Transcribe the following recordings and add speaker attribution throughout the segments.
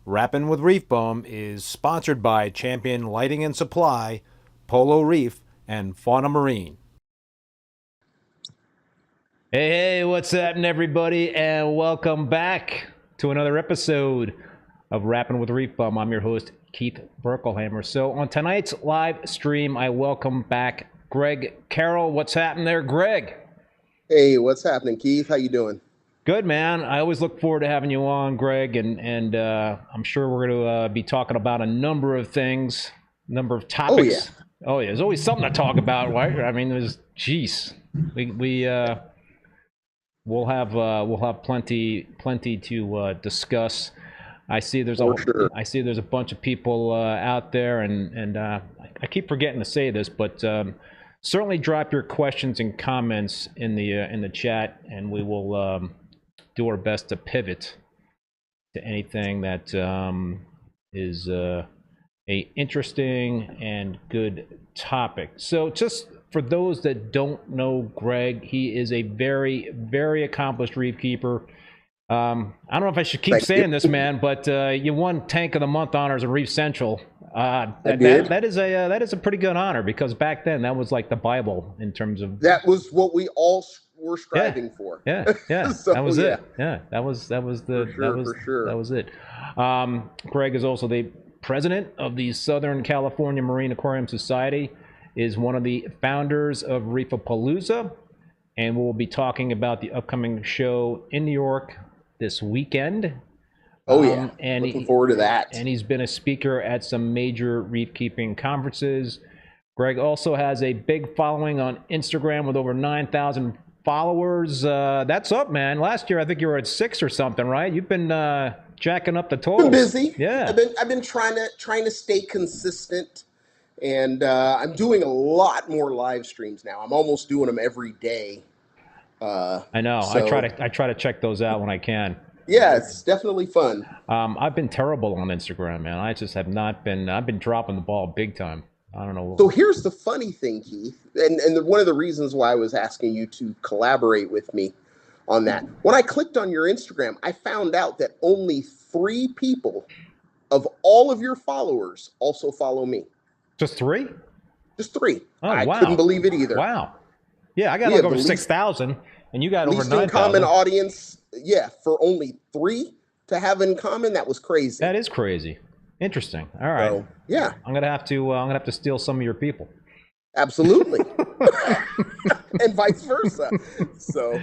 Speaker 1: Rappin with ReefBum is sponsored by Champion Lighting and Supply, Polo Reef, and Fauna Marin. Hey, what's happening, everybody, and welcome back to another episode of Rappin with ReefBum. I'm your host, Keith Berkelhamer. So on tonight's live stream, I welcome back Greg Carroll. What's happening there, Greg?
Speaker 2: Hey, what's happening, Keith? How you doing?
Speaker 1: Good, man. I always look forward to having you on, Greg, and I'm sure we're going to be talking about a number of things, number of topics. Oh yeah, there's always something to talk about, right? I mean, we'll have plenty to discuss. I see there's a bunch of people out there, and I keep forgetting to say this, but certainly drop your questions and comments in the chat, and we will do our best to pivot to anything that is a interesting and good topic. So just for those that don't know Greg, he is a very, very accomplished reef keeper. I don't know if I should keep saying this, man, but you won Tank of the Month honors at Reef Central. That is a pretty good honor, because back then that was like the Bible in terms of.
Speaker 2: That was what we all were striving for.
Speaker 1: Yeah. So, that was it. Yeah, that was it. Greg is also the president of the Southern California Marine Aquarium Society, is one of the founders of Reefapalooza, and we'll be talking about the upcoming show in New York this weekend.
Speaker 2: And looking forward to that.
Speaker 1: And he's been a speaker at some major reef keeping conferences. Greg also has a big following on Instagram with over 9,000 followers. That's up, man. Last year I think you were at 6 or something, right? You've been jacking up the totals.
Speaker 2: Been busy.
Speaker 1: Yeah.
Speaker 2: I've been trying to stay consistent, and I'm doing a lot more live streams now. I'm almost doing them every day.
Speaker 1: I know. So, I try to check those out when I can.
Speaker 2: Yeah, it's definitely fun.
Speaker 1: I've been terrible on Instagram, man. I just have not been. I've been dropping the ball big time. I don't know.
Speaker 2: So here's the funny thing, Keith, and one of the reasons why I was asking you to collaborate with me on that. When I clicked on your Instagram, I found out that only 3 people of all of your followers also follow me.
Speaker 1: Just 3?
Speaker 2: Just 3.
Speaker 1: Oh,
Speaker 2: I
Speaker 1: wow.
Speaker 2: couldn't believe it either.
Speaker 1: Wow. Yeah, I got like over 6,000, and you got over 9,000.
Speaker 2: Common audience, for only 3 to have in common, that was crazy.
Speaker 1: That is crazy. Interesting. All right.
Speaker 2: So, yeah.
Speaker 1: I'm gonna have to steal some of your people.
Speaker 2: Absolutely. And vice versa. So,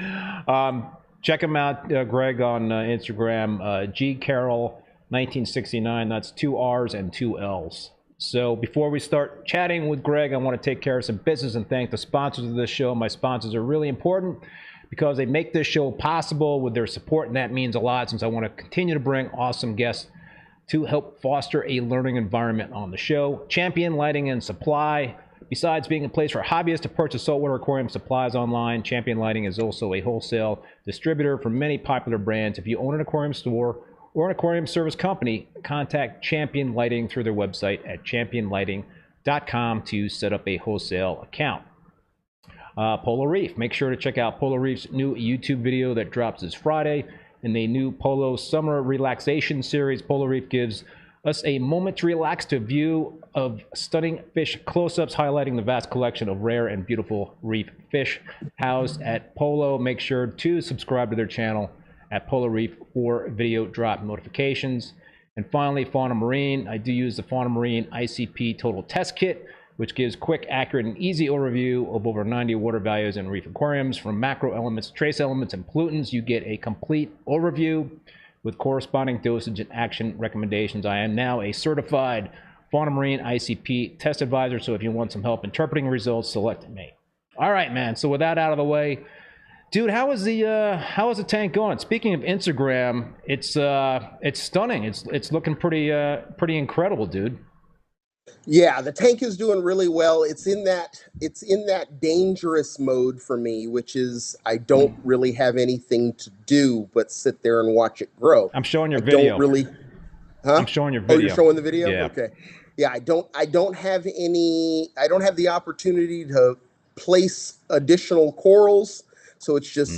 Speaker 1: check him out, Greg, on Instagram. G Carroll 1969. That's 2 R's and 2 L's. So before we start chatting with Greg, I want to take care of some business and thank the sponsors of this show. My sponsors are really important because they make this show possible with their support, and that means a lot, since I want to continue to bring awesome guests to help foster a learning environment on the show. Champion Lighting and Supply. Besides being a place for hobbyists to purchase saltwater aquarium supplies online, Champion Lighting is also a wholesale distributor for many popular brands. If you own an aquarium store or an aquarium service company, contact Champion Lighting through their website at championlighting.com to set up a wholesale account. Polo Reef. Make sure to check out Polo Reef's new YouTube video that drops this Friday. In the new Polo Summer Relaxation Series, Polo Reef gives us a moment to relax to view of stunning fish close-ups, highlighting the vast collection of rare and beautiful reef fish housed at Polo. Make sure to subscribe to their channel at Polo Reef for video drop notifications. And finally, Fauna Marin. I do use the Fauna Marin IceCap Total Test Kit, which gives quick, accurate, and easy overview of over 90 water values in reef aquariums. From macro elements, trace elements, and pollutants, you get a complete overview with corresponding dosage and action recommendations. I am now a certified Fauna Marin IceCap test advisor, so if you want some help interpreting results, select me. All right, man. So with that out of the way, dude, how is the tank going? Speaking of Instagram, it's stunning. It's looking pretty incredible, dude.
Speaker 2: Yeah, the tank is doing really well. It's in that dangerous mode for me, which is I don't really have anything to do but sit there and watch it grow.
Speaker 1: I'm showing your video.
Speaker 2: Don't really. Huh?
Speaker 1: I'm showing your video.
Speaker 2: Oh, you're showing the video?
Speaker 1: Yeah.
Speaker 2: Okay. Yeah, I don't have the opportunity to place additional corals, so it's just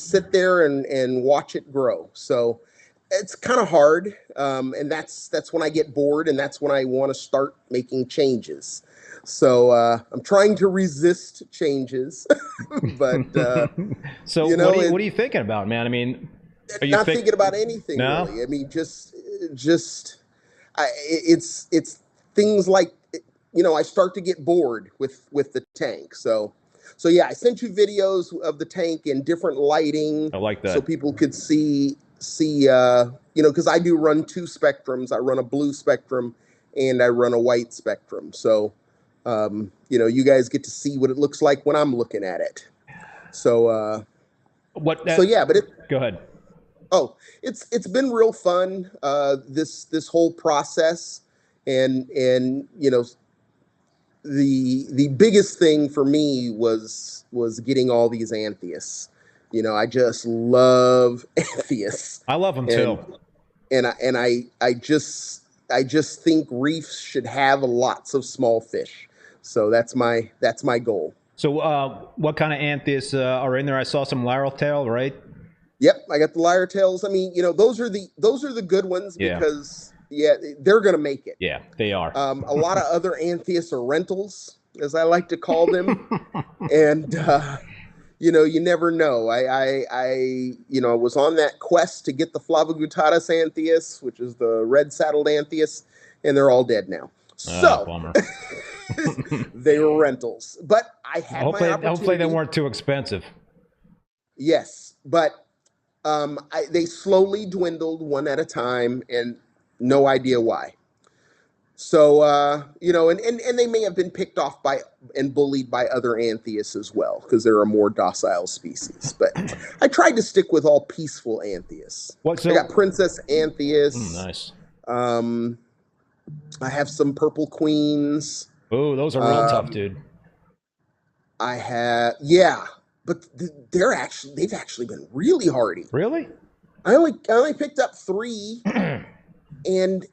Speaker 2: sit there and watch it grow. So It's kind of hard, and that's when I get bored, and that's when I want to start making changes. So I'm trying to resist changes, but
Speaker 1: so
Speaker 2: you know,
Speaker 1: what are you thinking about, man? I mean, are you
Speaker 2: not thinking about anything
Speaker 1: No?
Speaker 2: really. I mean, it's things like, you know, I start to get bored with the tank. So yeah, I sent you videos of the tank in different lighting.
Speaker 1: I like that,
Speaker 2: so people could see you know, because I do run two spectrums. I run a blue spectrum and I run a white spectrum. So you know, you guys get to see what it looks like when I'm looking at it. So so yeah, but
Speaker 1: go ahead.
Speaker 2: Oh, it's been real fun, this whole process, and you know, the biggest thing for me was getting all these Anthias. You know, I just love Anthias.
Speaker 1: I love them too.
Speaker 2: And I just think reefs should have lots of small fish. So that's my goal.
Speaker 1: So what kind of Anthias are in there? I saw some Larrowtail, right?
Speaker 2: Yep, I got the lyre tails. I mean, you know, those are the good ones because they're gonna make it.
Speaker 1: Yeah, they are.
Speaker 2: A lot of other Anthias are rentals, as I like to call them, and you know, you never know. I you know, I was on that quest to get the Flavogutatus Anthias, which is the red-saddled Anthias, and they're all dead now. So
Speaker 1: bummer.
Speaker 2: they were rentals, but I had my opportunity.
Speaker 1: Hopefully they weren't too expensive.
Speaker 2: Yes, but they slowly dwindled one at a time, and no idea why. So, you know, and they may have been picked off by and bullied by other Anthias as well, because there are more docile species. But I tried to stick with all peaceful Anthias. I got Princess Anthias.
Speaker 1: Nice.
Speaker 2: I have some purple queens.
Speaker 1: Oh, those are real tough, dude.
Speaker 2: I have, yeah. But they've actually been really hardy.
Speaker 1: Really?
Speaker 2: I only picked up 3, and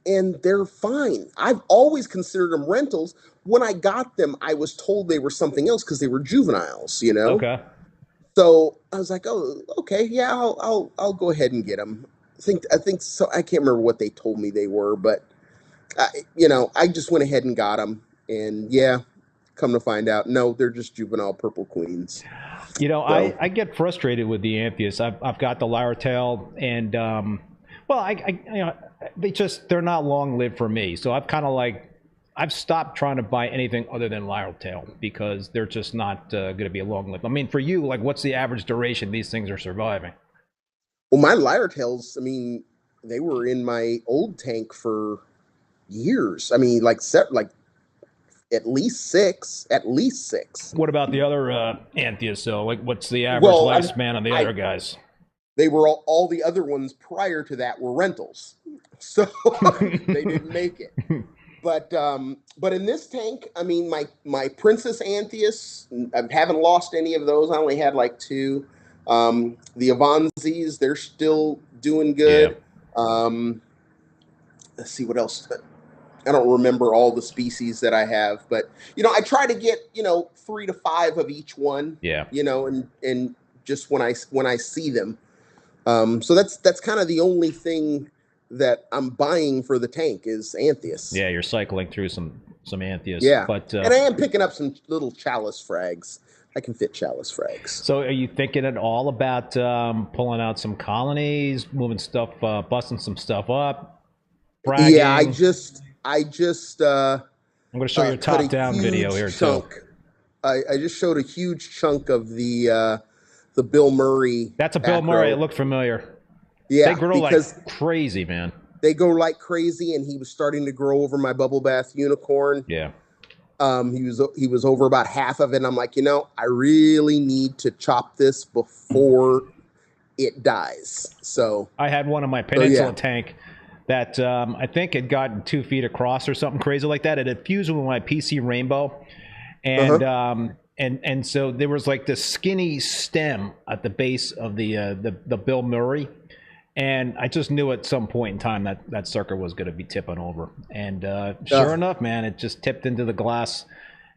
Speaker 2: they're fine. I've always considered them rentals. When I got them, I was told they were something else because they were juveniles. You know.
Speaker 1: Okay.
Speaker 2: So I was like, oh, okay, yeah, I'll go ahead and get them. I think so. I can't remember what they told me they were, but you know, I just went ahead and got them, and yeah, come to find out, no, they're just juvenile purple queens.
Speaker 1: You know, so, I get frustrated with the Anthias. I've got the Larrowtail, and well, you know, they're not long lived for me. So I've stopped trying to buy anything other than Larrowtail because they're just not going to be a long lived. I mean, for you, like, what's the average duration these things are surviving?
Speaker 2: Well, my Larrowtails, I mean, they were in my old tank for years. I mean, like at least six.
Speaker 1: What about the other Anthias? So, like, what's the average lifespan on the other guys?
Speaker 2: They were all the other ones prior to that were rentals, so they didn't make it. But in this tank, I mean, my Princess Anthias, I haven't lost any of those. I only had like 2. The Avanzis, they're still doing good. Yeah. Let's see what else. I don't remember all the species that I have, but you know, I try to get, you know, 3 to 5 of each one. Yeah. You know, and just when I see them. So that's kind of the only thing that I'm buying for the tank is Anthias.
Speaker 1: Yeah, you're cycling through some Anthias.
Speaker 2: Yeah.
Speaker 1: But
Speaker 2: and I am picking up some little chalice frags. I can fit chalice frags.
Speaker 1: So are you thinking at all about pulling out some colonies, moving stuff, busting some stuff up, fragging?
Speaker 2: Yeah, I just
Speaker 1: I'm going to show you a top-down video here too.
Speaker 2: I just showed a huge chunk of the Bill Murray.
Speaker 1: That's a Bill Murray. It looked familiar.
Speaker 2: Yeah,
Speaker 1: they grow like crazy, man.
Speaker 2: They go like crazy, and he was starting to grow over my bubble bath unicorn.
Speaker 1: Yeah.
Speaker 2: He was over about half of it. And I'm like, you know, I really need to chop this before it dies. So
Speaker 1: I had one in my Peninsula tank that I think had gotten 2 feet across or something crazy like that. It had fused with my PC Rainbow, and and so there was like this skinny stem at the base of the Bill Murray, and I just knew at some point in time that sucker was going to be tipping over, and sure enough, man, it just tipped into the glass,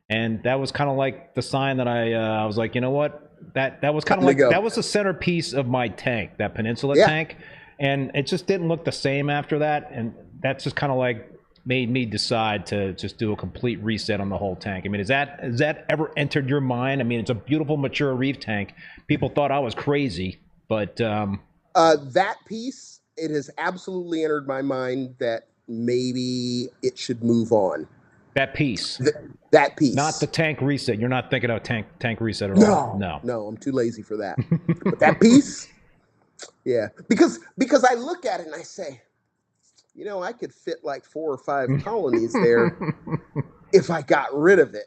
Speaker 1: and that was kind of like the sign that I was like, you know what, that was kind of like that was the centerpiece of my tank, that Peninsula tank. and it just didn't look the same after that. And that's just kind of like made me decide to just do a complete reset on the whole tank. I mean, has that ever entered your mind? I mean, it's a beautiful, mature reef tank. People thought I was crazy, but
Speaker 2: that piece, it has absolutely entered my mind that maybe it should move on.
Speaker 1: That piece.
Speaker 2: That piece.
Speaker 1: Not the tank reset. You're not thinking of tank reset at all.
Speaker 2: No, I'm too lazy for that. But that piece, yeah. Because I look at it and I say, you know, I could fit like 4 or 5 colonies there if I got rid of it.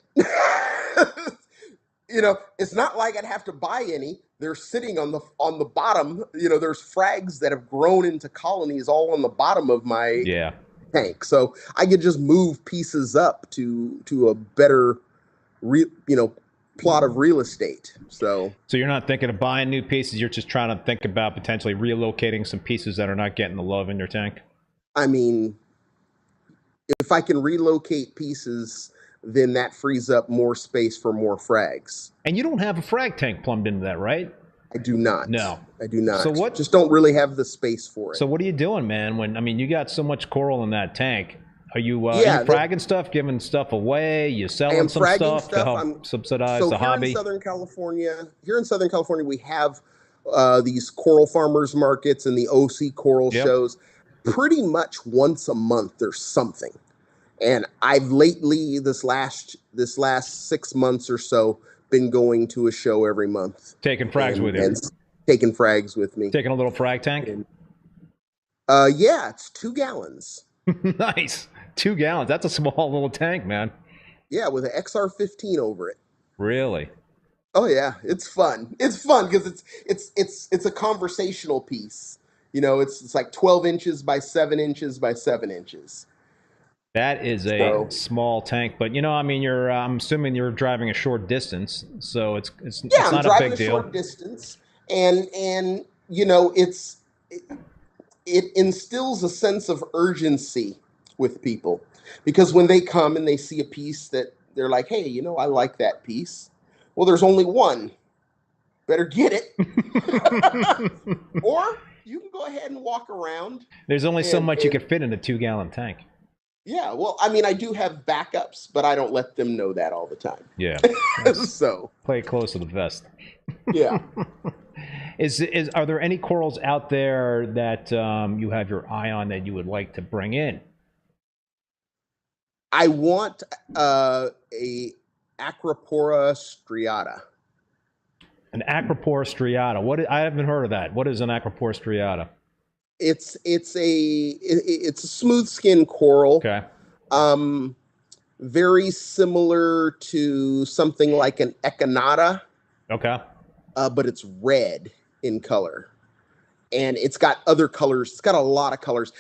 Speaker 2: You know, it's not like I'd have to buy any. They're sitting on the bottom. You know, there's frags that have grown into colonies all on the bottom of my tank. So I could just move pieces up to a better, plot of real estate. So
Speaker 1: you're not thinking of buying new pieces. You're just trying to think about potentially relocating some pieces that are not getting the love in your tank.
Speaker 2: I mean, if I can relocate pieces, then that frees up more space for more frags.
Speaker 1: And you don't have a frag tank plumbed into that, right?
Speaker 2: I do not.
Speaker 1: No,
Speaker 2: I do not.
Speaker 1: So what?
Speaker 2: Just don't really have the space for it.
Speaker 1: So what are you doing, man? You got so much coral in that tank. Are you fragging stuff, giving stuff away? You selling some stuff to help subsidize the hobby?
Speaker 2: Here in Southern California, we have these coral farmers markets and the OC coral shows. Pretty much once a month, there's something. And I've lately, this last 6 months or so, been going to a show every month.
Speaker 1: Taking frags with you.
Speaker 2: Taking frags with me.
Speaker 1: Taking a little frag tank?
Speaker 2: Yeah, it's 2 gallons.
Speaker 1: Nice. 2 gallons. That's a small little tank, man.
Speaker 2: Yeah, with an XR15 over it.
Speaker 1: Really?
Speaker 2: Oh yeah, it's fun. It's fun because it's a conversational piece. You know, it's like 12 inches by 7 inches by 7 inches.
Speaker 1: That is a small tank, but I'm assuming you're driving a short distance, so it's not a big deal. Yeah, I'm driving a short distance,
Speaker 2: and it instills a sense of urgency with people, because when they come and they see a piece that they're like, hey, I like that piece. Well, there's only one. Better get it. Or you can go ahead and walk around.
Speaker 1: There's only so much you can fit in a 2-gallon tank.
Speaker 2: Yeah, well, I mean, I do have backups, but I don't let them know that all the time.
Speaker 1: Yeah.
Speaker 2: So
Speaker 1: play close to the vest.
Speaker 2: Yeah.
Speaker 1: Are there any corals out there that you have your eye on that you would like to bring in?
Speaker 2: I want a Acropora striata.
Speaker 1: An Acropora striata. I haven't heard of that. What is an Acropora striata?
Speaker 2: It's a smooth skin coral.
Speaker 1: Okay.
Speaker 2: Very similar to something like an Echinata.
Speaker 1: Okay.
Speaker 2: But it's red in color. And it's got other colors. It's got a lot of colors.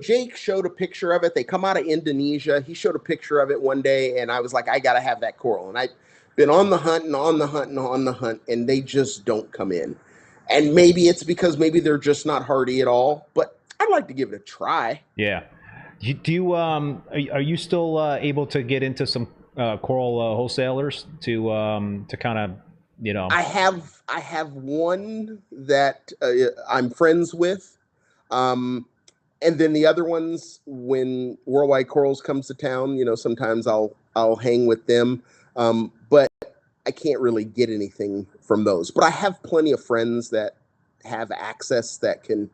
Speaker 2: Jake showed a picture of it. They come out of Indonesia. He showed a picture of it one day, and I was like, I got to have that coral. And I've been on the hunt and on the hunt and on the hunt, and they just don't come in. And maybe it's because maybe they're just not hardy at all, but I'd like to give it a try.
Speaker 1: Yeah. Are you still able to get into some coral wholesalers to kind of,
Speaker 2: I have one that I'm friends with, and then the other ones, when Worldwide Corals comes to town, sometimes I'll hang with them, but I can't really get anything from those. But I have plenty of friends that have access that can,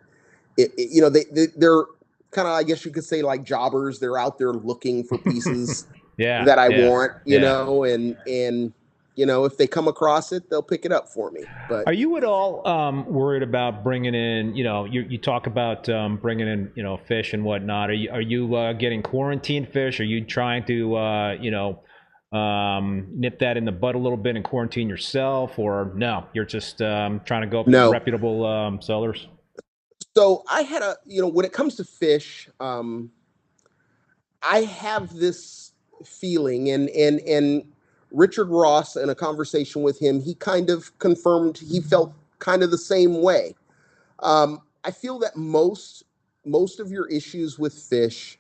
Speaker 2: they're kind of, I guess you could say, like jobbers. They're out there looking for pieces that I want, and if they come across it, they'll pick it up for me. But
Speaker 1: are you at all worried about bringing in, you talk about bringing in, fish and whatnot. Are you getting quarantine fish? Are you trying to, nip that in the bud a little bit and quarantine yourself, or no, you're just trying to go for reputable sellers?
Speaker 2: So I had when it comes to fish, I have this feeling, and Richard Ross, in a conversation with him, he kind of confirmed he felt kind of the same way. I feel that most of your issues with fish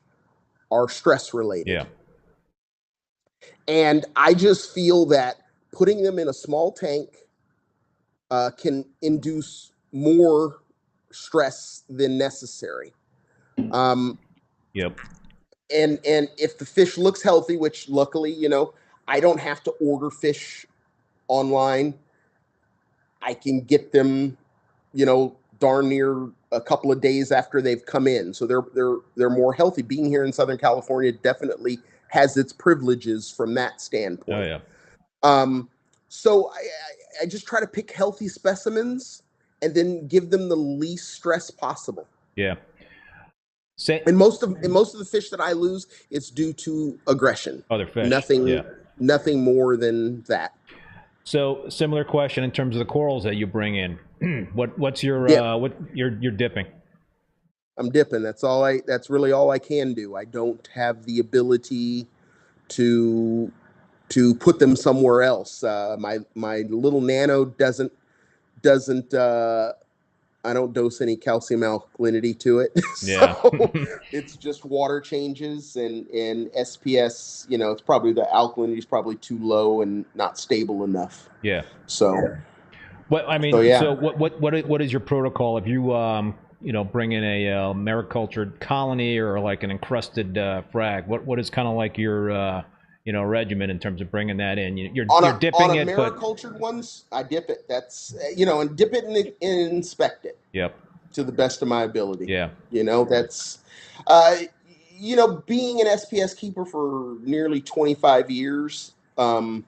Speaker 2: are stress related.
Speaker 1: Yeah.
Speaker 2: And I just feel that putting them in a small tank can induce more stress than necessary.
Speaker 1: Yep.
Speaker 2: And if the fish looks healthy, which luckily, you know, I don't have to order fish online. I can get them, you know, darn near a couple of days after they've come in. So they're more healthy. Being here in Southern California definitely has its privileges from that standpoint.
Speaker 1: Oh yeah.
Speaker 2: So I just try to pick healthy specimens and then give them the least stress possible.
Speaker 1: Yeah.
Speaker 2: And most of the fish that I lose, it's due to aggression.
Speaker 1: Other fish.
Speaker 2: Nothing more than that.
Speaker 1: So similar question in terms of the corals that you bring in. What's your what you're dipping?
Speaker 2: I'm dipping. That's really all I can do. I don't have the ability to put them somewhere else. My little nano doesn't I don't dose any calcium alkalinity to it.
Speaker 1: Yeah.
Speaker 2: So it's just water changes and SPS, you know, it's probably the alkalinity is probably too low and not stable enough.
Speaker 1: Yeah.
Speaker 2: So
Speaker 1: what I mean, so what is your protocol if you you know, bring in a maricultured colony or like an encrusted frag? What is kind of like your you know, regimen in terms of bringing that in? You're dipping it, but
Speaker 2: maricultured ones, I dip it. That's you know, and dip it and inspect it.
Speaker 1: Yep.
Speaker 2: To the best of my ability.
Speaker 1: Yeah.
Speaker 2: You know, that's you know, being an SPS keeper for nearly 25 years, you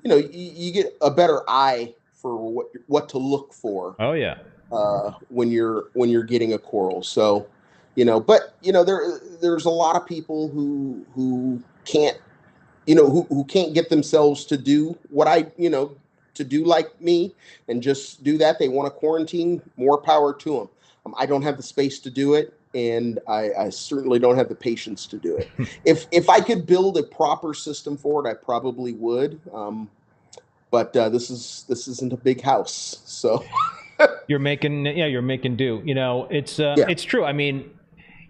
Speaker 2: know, you get a better eye for what to look for.
Speaker 1: Oh yeah.
Speaker 2: When you're getting a coral. So, you know, but you know, there's a lot of people who can't, you know, who can't get themselves to do what you know, to do like me and just do that. They want to quarantine. More power to them. I don't have the space to do it, and I certainly don't have the patience to do it. If I could build a proper system for it, I probably would. But this isn't a big house, so
Speaker 1: you're making do. You know, it's true. I mean,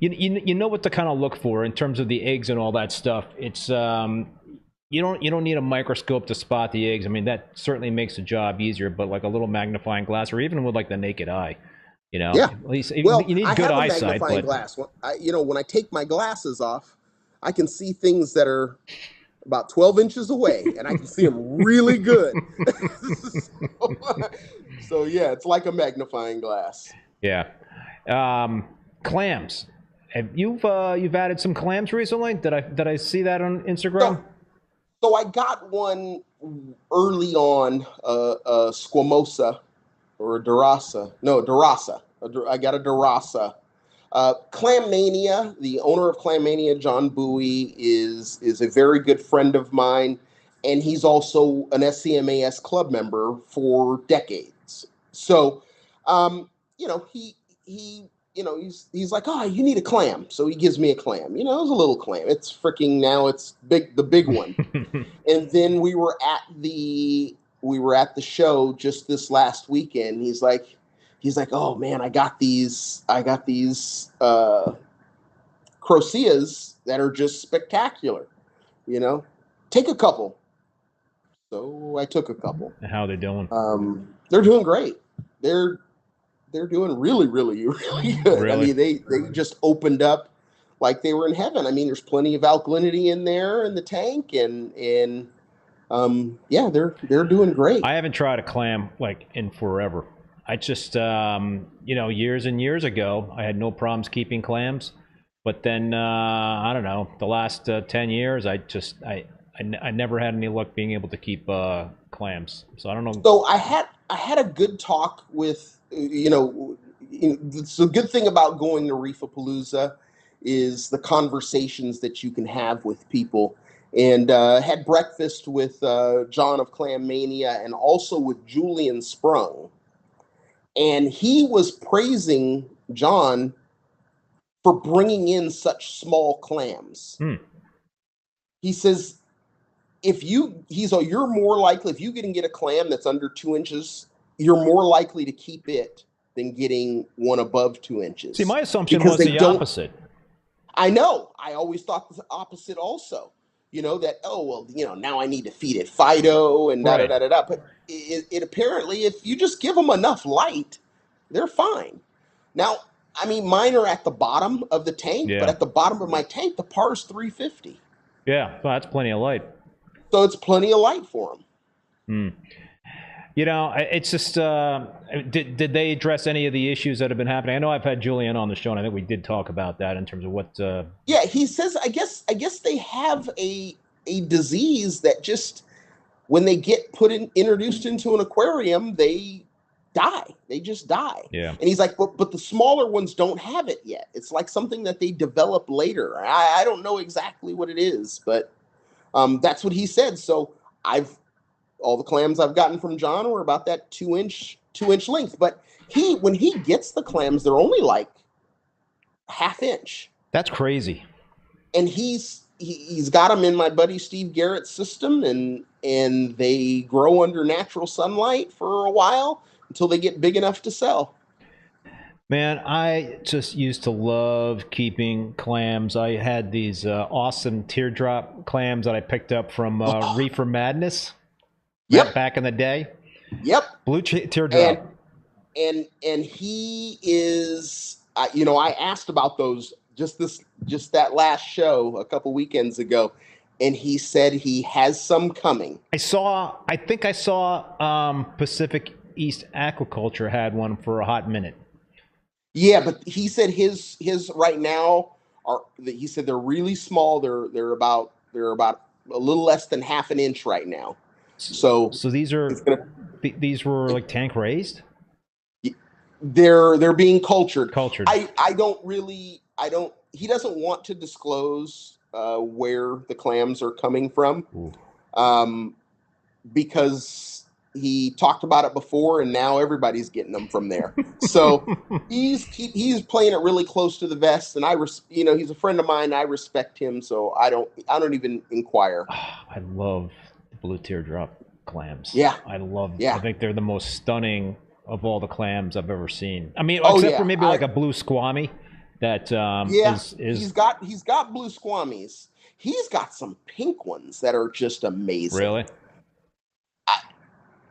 Speaker 1: you know what to kind of look for in terms of the eggs and all that stuff. It's you don't need a microscope to spot the eggs. I mean, that certainly makes the job easier, but like a little magnifying glass or even with like the naked eye, you know, at least
Speaker 2: well,
Speaker 1: you need good eyesight.
Speaker 2: Magnifying glass. You know, when I take my glasses off, I can see things that are about 12 inches away, and I can see them really good. So yeah, it's like a magnifying glass.
Speaker 1: Yeah. Clams. Have you've added some clams recently? Did I see that on Instagram?
Speaker 2: So I got one early on, a squamosa or a dorasa. No, dorasa. I got a dorasa. Clam Mania, the owner of Clam Mania, John Bowie, is a very good friend of mine, and he's also an SCMAS club member for decades. So, you know, he you know, he's like, oh, you need a clam. So he gives me a clam. You know, it was a little clam. It's freaking, now it's the big one. And then we were at the show just this last weekend. He's like, oh man, I got these Croceas that are just spectacular. You know, take a couple. So I took a couple.
Speaker 1: How are they doing?
Speaker 2: They're doing great. They're doing really, really, really good.
Speaker 1: Really?
Speaker 2: I mean, they just opened up like they were in heaven. I mean, there's plenty of alkalinity in there in the tank, and yeah, they're doing great.
Speaker 1: I haven't tried a clam like in forever. I just you know, years and years ago, I had no problems keeping clams, but then I don't know, the last 10 years, I never had any luck being able to keep clams. So I don't know.
Speaker 2: So I had a good talk with. You know, the good thing about going to Reefapalooza is the conversations that you can have with people. And had breakfast with John of Clam Mania and also with Julian Sprung. And he was praising John for bringing in such small clams. He says, you're more likely, if you can get a clam that's under 2 inches, you're more likely to keep it than getting one above 2 inches.
Speaker 1: See, my assumption was the opposite.
Speaker 2: I know. I always thought the opposite also. You know, that, oh, well, you know, now I need to feed it Fido and da-da-da-da-da. But it apparently, if you just give them enough light, they're fine. Now, I mean, mine are at the bottom of the tank,
Speaker 1: Yeah.
Speaker 2: but at the bottom of my tank, the par is 350.
Speaker 1: Yeah, well, that's plenty of light.
Speaker 2: So it's plenty of light for them.
Speaker 1: You know, it's just, did they address any of the issues that have been happening? I know I've had Julian on the show, and I think we did talk about that in terms of what...
Speaker 2: Yeah, he says, I guess they have a disease that just, when they get introduced into an aquarium, they die. They just die.
Speaker 1: Yeah.
Speaker 2: And he's like, but the smaller ones don't have it yet. It's like something that they develop later. I don't know exactly what it is, but that's what he said. So all the clams I've gotten from John were about that 2-inch length. But when he gets the clams, they're only like ½ inch.
Speaker 1: That's crazy.
Speaker 2: And he's got them in my buddy Steve Garrett's system, and they grow under natural sunlight for a while until they get big enough to sell. Man,
Speaker 1: I just used to love keeping clams. I had these awesome teardrop clams that I picked up from Reefer Madness.
Speaker 2: Yep.
Speaker 1: Back in the day.
Speaker 2: Yep.
Speaker 1: Blue teardrop.
Speaker 2: And he is, I asked about those just that last show a couple weekends ago, and he said he has some coming.
Speaker 1: I think I saw Pacific East Aquaculture had one for a hot minute.
Speaker 2: Yeah, but he said his right now he said they're really small. They're about a little less than ½ an inch right now. So
Speaker 1: these were like tank raised?
Speaker 2: They're being cultured. He doesn't want to disclose where the clams are coming from. Because he talked about it before, and now everybody's getting them from there. So he's playing it really close to the vest, and he's a friend of mine. I respect him, so I don't even inquire.
Speaker 1: I love the blue teardrop clams.
Speaker 2: Yeah,
Speaker 1: I think they're the most stunning of all the clams I've ever seen. I mean, except for maybe like a blue squammy. That is
Speaker 2: he's got blue squammies. He's got some pink ones that are just amazing.
Speaker 1: Really?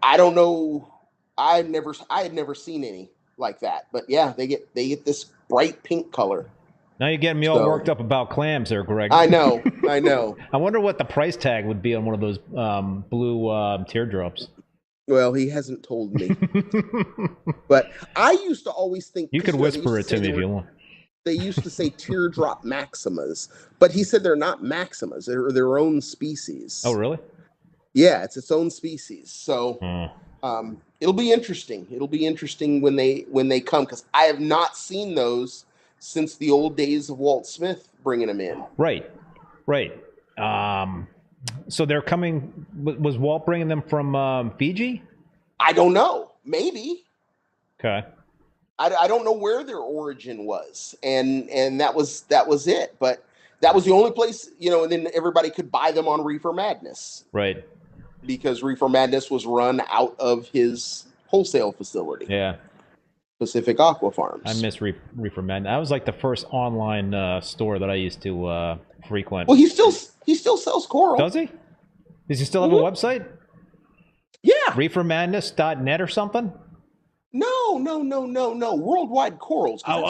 Speaker 2: I don't know. I had never seen any like that. But yeah, they get this bright pink color.
Speaker 1: Now you're getting me all worked up about clams there, Greg.
Speaker 2: I know.
Speaker 1: I wonder what the price tag would be on one of those blue teardrops.
Speaker 2: Well, he hasn't told me. But I used to always think...
Speaker 1: You could whisper it to me if you want.
Speaker 2: They used to say teardrop maximas, but he said they're not maximas. They're their own species.
Speaker 1: Oh, really?
Speaker 2: Yeah, it's its own species. So it'll be interesting. It'll be interesting when they come, because I have not seen those since the old days of Walt Smith bringing them in.
Speaker 1: Right. So they're coming. Was Walt bringing them from Fiji?
Speaker 2: I don't know. Maybe.
Speaker 1: Okay.
Speaker 2: I don't know where their origin was, and that was it. But that was the only place, and then everybody could buy them on Reefer Madness.
Speaker 1: Right.
Speaker 2: Because Reefer Madness was run out of his wholesale facility.
Speaker 1: Yeah.
Speaker 2: Pacific Aqua Farms.
Speaker 1: I miss Reefer Madness. That was like the first online store that I used to frequent.
Speaker 2: Well, he still sells coral.
Speaker 1: Does he? Does he still have a website?
Speaker 2: Yeah.
Speaker 1: Reefermadness.net or something?
Speaker 2: No. Worldwide Corals.
Speaker 1: Okay.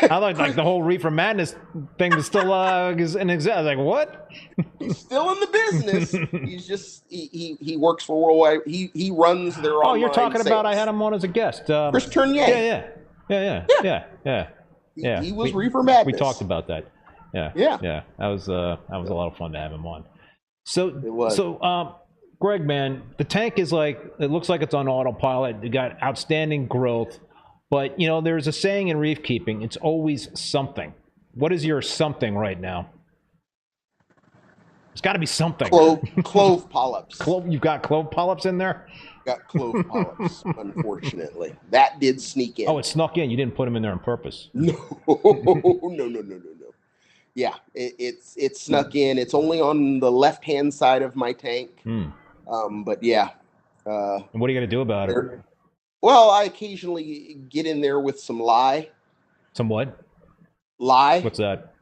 Speaker 1: I like the whole Reefer Madness thing was still in existence. I was like, what?
Speaker 2: He's still in the business. He's just he works for Worldwide. He runs their online.
Speaker 1: Oh, you're talking
Speaker 2: sales.
Speaker 1: about I had him on as a guest.
Speaker 2: Chris Tournier.
Speaker 1: Yeah.
Speaker 2: He was Reefer Madness.
Speaker 1: We talked about that. Yeah. That was a lot of fun to have him on. So it was. So Greg, man, the tank is it looks like it's on autopilot. It got outstanding growth, but there's a saying in reef keeping: it's always something. What is your something right now? It's got to be something.
Speaker 2: Clove polyps.
Speaker 1: You've got clove polyps in there?
Speaker 2: Got clove polyps, unfortunately. That did sneak in.
Speaker 1: Oh, it snuck in. You didn't put them in there on purpose.
Speaker 2: No. Yeah, it snuck in. It's only on the left-hand side of my tank. But yeah.
Speaker 1: And what are you going to do about it?
Speaker 2: Well, I occasionally get in there with some lye.
Speaker 1: Some what?
Speaker 2: Lye.
Speaker 1: What's that?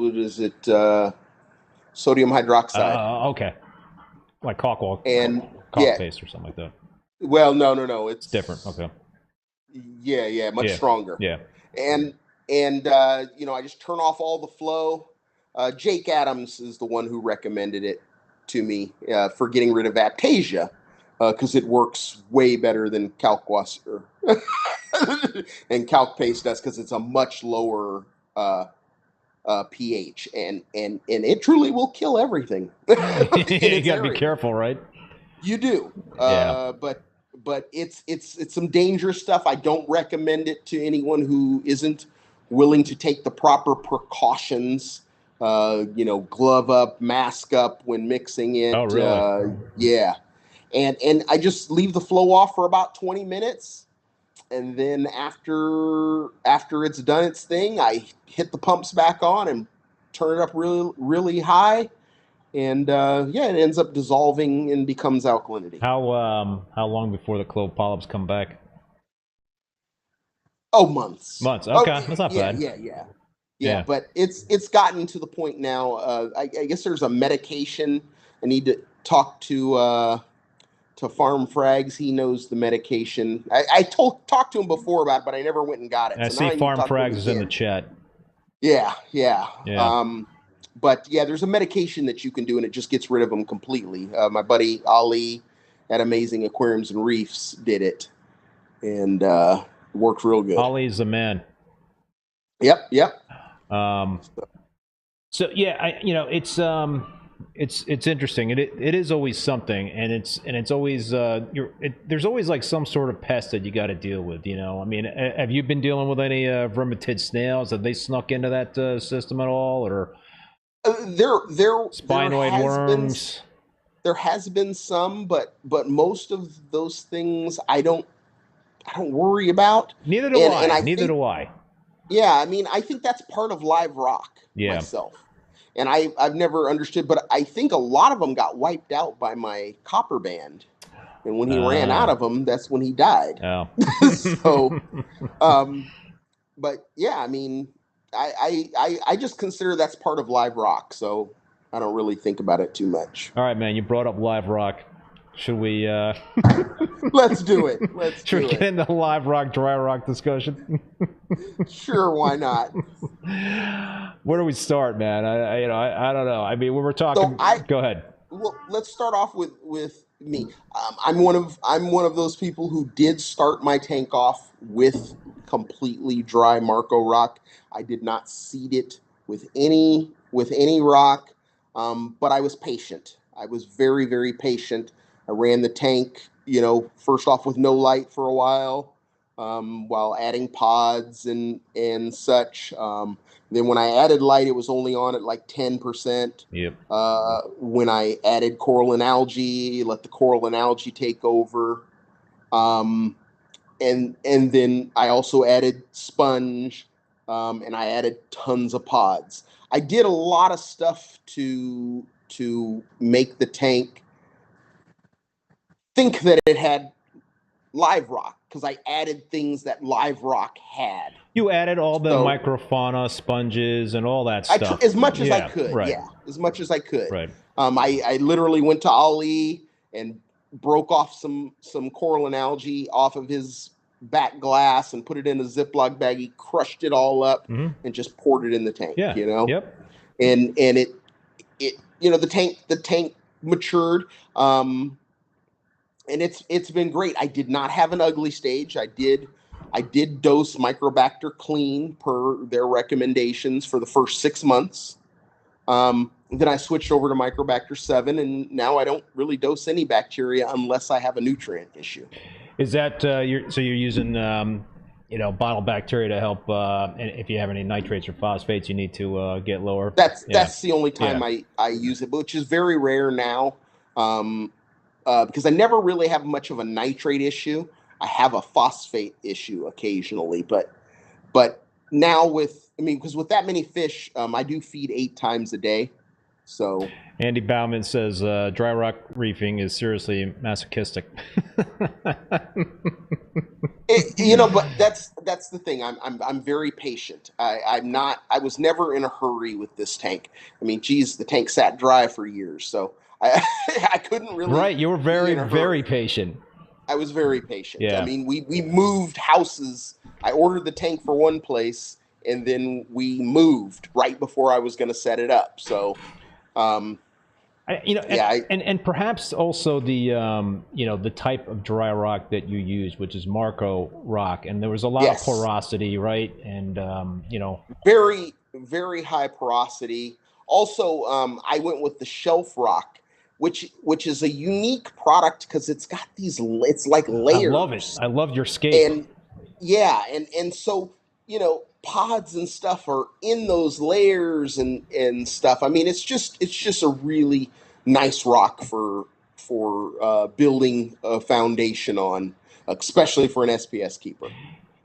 Speaker 2: What is it? Sodium hydroxide.
Speaker 1: Okay. Like caulk
Speaker 2: and
Speaker 1: paste or something like that.
Speaker 2: Well, no.
Speaker 1: It's different. Okay.
Speaker 2: Yeah, much
Speaker 1: Yeah.
Speaker 2: stronger.
Speaker 1: Yeah.
Speaker 2: And I just turn off all the flow. Jake Adams is the one who recommended it to me for getting rid of aptasia because it works way better than Kalk and Kalk paste does because it's a much lower pH and it truly will kill everything.
Speaker 1: You got to be careful, right?
Speaker 2: You do.
Speaker 1: Yeah.
Speaker 2: But it's some dangerous stuff. I don't recommend it to anyone who isn't willing to take the proper precautions. Glove up, mask up when mixing it.
Speaker 1: Oh, really?
Speaker 2: Yeah. And I just leave the flow off for about 20 minutes. And then after it's done its thing, I hit the pumps back on and turn it up really, really high. And it ends up dissolving and becomes alkalinity.
Speaker 1: How long before the clove polyps come back?
Speaker 2: Oh, months.
Speaker 1: Months. Okay, that's not bad.
Speaker 2: Yeah. But it's gotten to the point now. I guess there's a medication. I need to talk to Farm Frags. He knows the medication. I talked to him before about it, but I never went and got it.
Speaker 1: I see Farm Frags is in the chat.
Speaker 2: Yeah. But yeah, there's a medication that you can do, and it just gets rid of them completely. My buddy Ali at Amazing Aquariums and Reefs did it, and worked real good.
Speaker 1: Ali's the man.
Speaker 2: Yep.
Speaker 1: So yeah, it's interesting. It is always something, and it's always there's always like some sort of pest that you got to deal with. I mean, have you been dealing with any vermitid snails? Have they snuck into that system at all, or spinoid worms?
Speaker 2: There has been some, but most of those things I don't worry about.
Speaker 1: Neither do I. Neither do I.
Speaker 2: Yeah, I mean, I think that's part of live rock myself. And I've never understood, but I think a lot of them got wiped out by my copper band. And when he ran out of them, that's when he died.
Speaker 1: Oh.
Speaker 2: So, but yeah, I mean, I just consider that's part of live rock. So I don't really think about it too much.
Speaker 1: All right, man, you brought up live rock. Should we
Speaker 2: let's do it.
Speaker 1: Should we get into live rock, dry rock discussion?
Speaker 2: Sure, why not?
Speaker 1: Where do we start, man? I don't know. I mean, when we're talking, go ahead.
Speaker 2: Well, let's start off with me. I'm one of those people who did start my tank off with completely dry Marco rock. I did not seed it with any rock, but I was patient. I was very, very patient. I ran the tank, first off with no light for a while adding pods and such. Then when I added light, it was only on at like 10%.
Speaker 1: Yep.
Speaker 2: When I added coral and algae, let the coral and algae take over. And then I also added sponge, and I added tons of pods. I did a lot of stuff to make the tank think that it had live rock, because I added things that live rock had.
Speaker 1: You added all the microfauna, sponges, and all that stuff.
Speaker 2: As much as I could,
Speaker 1: right.
Speaker 2: As much as I could.
Speaker 1: Right.
Speaker 2: I literally went to Ali and broke off some coral and algae off of his back glass and put it in a Ziploc bag. He crushed it all up and just poured it in the tank.
Speaker 1: Yeah. Yep.
Speaker 2: And it the tank matured. And it's been great. I did not have an ugly stage. I did dose Microbacter clean per their recommendations for the first 6 months. Then I switched over to Microbacter 7, and now I don't really dose any bacteria unless I have a nutrient issue.
Speaker 1: Is that you're using bottle bacteria to help? And if you have any nitrates or phosphates, you need to get lower.
Speaker 2: That's the only time I use it, which is very rare now. Because I never really have much of a nitrate issue. I have a phosphate issue occasionally, but now because with that many fish, I do feed 8 times a day. So
Speaker 1: Andy Bauman says dry rock reefing is seriously masochistic.
Speaker 2: But that's the thing. I'm very patient. I was never in a hurry with this tank. I mean, geez, the tank sat dry for years, so I couldn't really.
Speaker 1: Right, you were very, very patient.
Speaker 2: I was very patient.
Speaker 1: Yeah.
Speaker 2: I mean, we moved houses. I ordered the tank for one place, and then we moved right before I was going to set it up. So,
Speaker 1: and perhaps also the the type of dry rock that you use, which is Marco rock, and there was a lot of porosity, right? And
Speaker 2: very, very high porosity. Also, I went with the shelf rock, which is a unique product because it's got it's like layers.
Speaker 1: I love it. I love your scape.
Speaker 2: And and so pods and stuff are in those layers and stuff. I mean, it's just a really nice rock for building a foundation on, especially for an SPS keeper.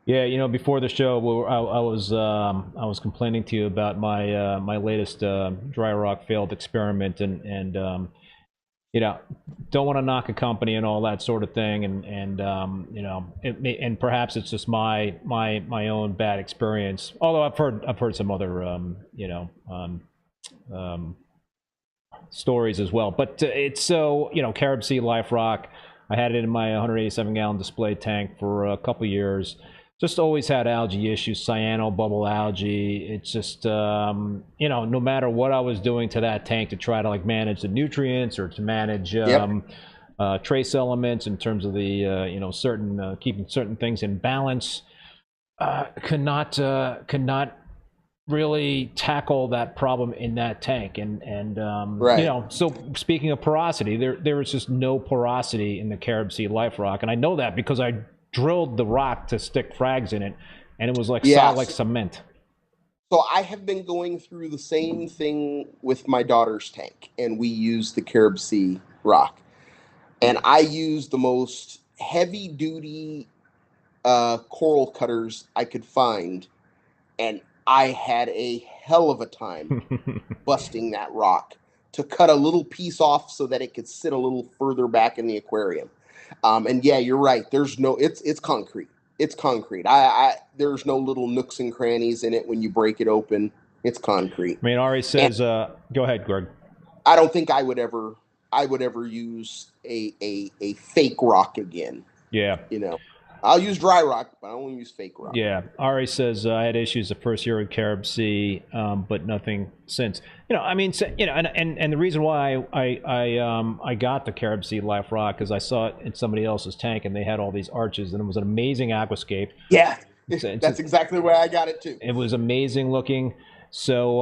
Speaker 1: Yeah, before the show, I was complaining to you about my my latest dry rock failed experiment, and don't want to knock a company and all that sort of thing, and perhaps it's just my own bad experience. Although I've heard some other stories as well. But it's so Carib Sea Life Rock. I had it in my 187-gallon display tank for a couple years. Just always had algae issues, cyano bubble algae. It's just, no matter what I was doing to that tank to try to manage the nutrients or to manage trace elements in terms of the, certain, keeping certain things in balance, could not really tackle that problem in that tank. So speaking of porosity, there was just no porosity in the Carib Sea Life Rock. And I know that because I drilled the rock to stick frags in it, and it was solid like cement.
Speaker 2: So I have been going through the same thing with my daughter's tank, and we use the Carib Sea rock. And I use the most heavy-duty coral cutters I could find, and I had a hell of a time busting that rock to cut a little piece off so that it could sit a little further back in the aquarium. And yeah, you're right. There's no, it's concrete. It's concrete. There's no little nooks and crannies in it when you break it open. It's concrete.
Speaker 1: I mean, Ari says, go ahead, Greg.
Speaker 2: I don't think I would ever use a fake rock again.
Speaker 1: Yeah.
Speaker 2: I'll use dry rock, but I won't use fake rock.
Speaker 1: Yeah. Ari says, I had issues the first year with Carib Sea, but nothing since. And the reason why I got the Carib Sea Life Rock is I saw it in somebody else's tank, and they had all these arches, and it was an amazing aquascape.
Speaker 2: Yeah, that's exactly where I got it too.
Speaker 1: It was amazing looking. So,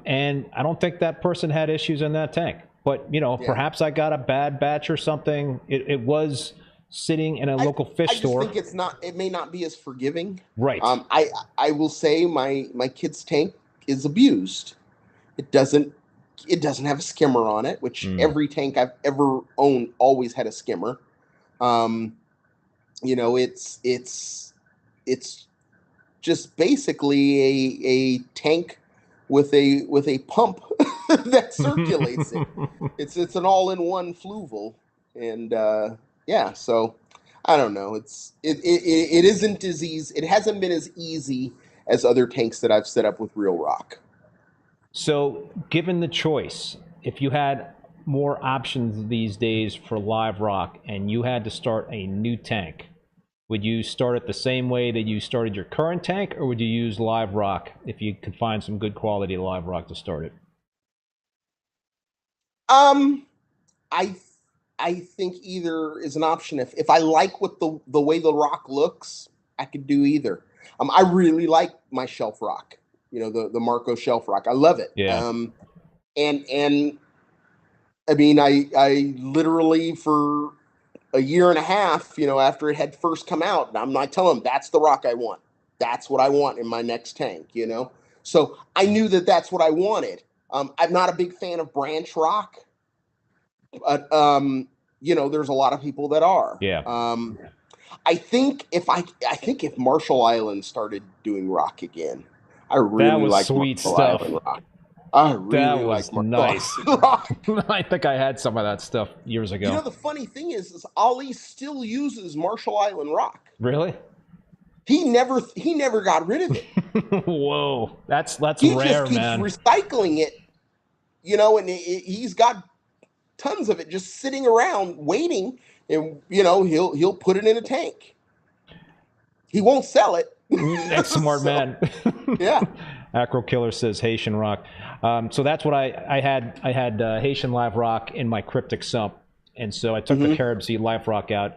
Speaker 1: and I don't think that person had issues in that tank. But, perhaps I got a bad batch or something. It was sitting in a local fish store.
Speaker 2: I just think it may not be as forgiving.
Speaker 1: Right.
Speaker 2: I will say my kid's tank is abused. It doesn't have a skimmer on it, which every tank I've ever owned always had a skimmer. It's just basically a tank with a pump that circulates it. It's an all-in-one fluval, and so I don't know. It isn't as easy. It hasn't been as easy as other tanks that I've set up with real rock.
Speaker 1: So, given the choice, if you had more options these days for live rock and you had to start a new tank, would you start it the same way that you started your current tank, or would you use live rock if you could find some good quality live rock to start it?
Speaker 2: I think either is an option. If I like what the way the rock looks, I could do either. I really like my shelf rock. The Marco shelf rock. I love it.
Speaker 1: Yeah.
Speaker 2: And I mean, I literally for a year and a half, after it had first come out, I tell them that's the rock I want. That's what I want in my next tank. So I knew that that's what I wanted. I'm not a big fan of branch rock, but there's a lot of people that are.
Speaker 1: Yeah.
Speaker 2: I think if Marshall Island started doing rock again, I really like
Speaker 1: sweet
Speaker 2: Marshall
Speaker 1: stuff.
Speaker 2: Island rock. I really like Marshall
Speaker 1: nice.
Speaker 2: Island rock.
Speaker 1: I think I had some of that stuff years ago.
Speaker 2: The funny thing is Ali still uses Marshall Island rock.
Speaker 1: Really?
Speaker 2: He never got rid of it.
Speaker 1: Whoa, that's
Speaker 2: he
Speaker 1: rare,
Speaker 2: just keeps
Speaker 1: man.
Speaker 2: recycling it, and he's got tons of it just sitting around waiting and he'll put it in a tank. He won't sell it.
Speaker 1: That's smart, man.
Speaker 2: Yeah.
Speaker 1: Acro Killer says Haitian rock. So that's what I had. I had Haitian live rock in my cryptic sump, and so I took the Carib Sea live rock out.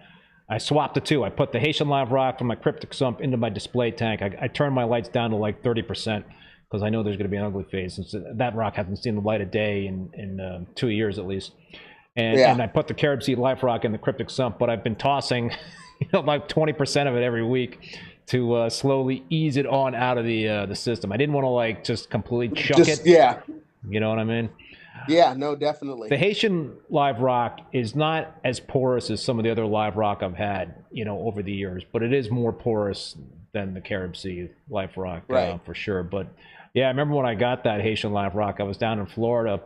Speaker 1: I swapped the two. I put the Haitian live rock from my cryptic sump into my display tank. I turned my lights down to like 30% because I know there's going to be an ugly phase. And that rock hasn't seen the light of day in 2 years at least. And I put the Carib Sea live rock in the cryptic sump, but I've been tossing like 20% of it every week to slowly ease it on out of the system. I didn't want to like just completely chuck it.
Speaker 2: Yeah.
Speaker 1: You know what I mean?
Speaker 2: Yeah, no, definitely.
Speaker 1: The Haitian live rock is not as porous as some of the other live rock I've had, over the years, but it is more porous than the Carib Sea live rock, for sure. But yeah, I remember when I got that Haitian live rock, I was down in Florida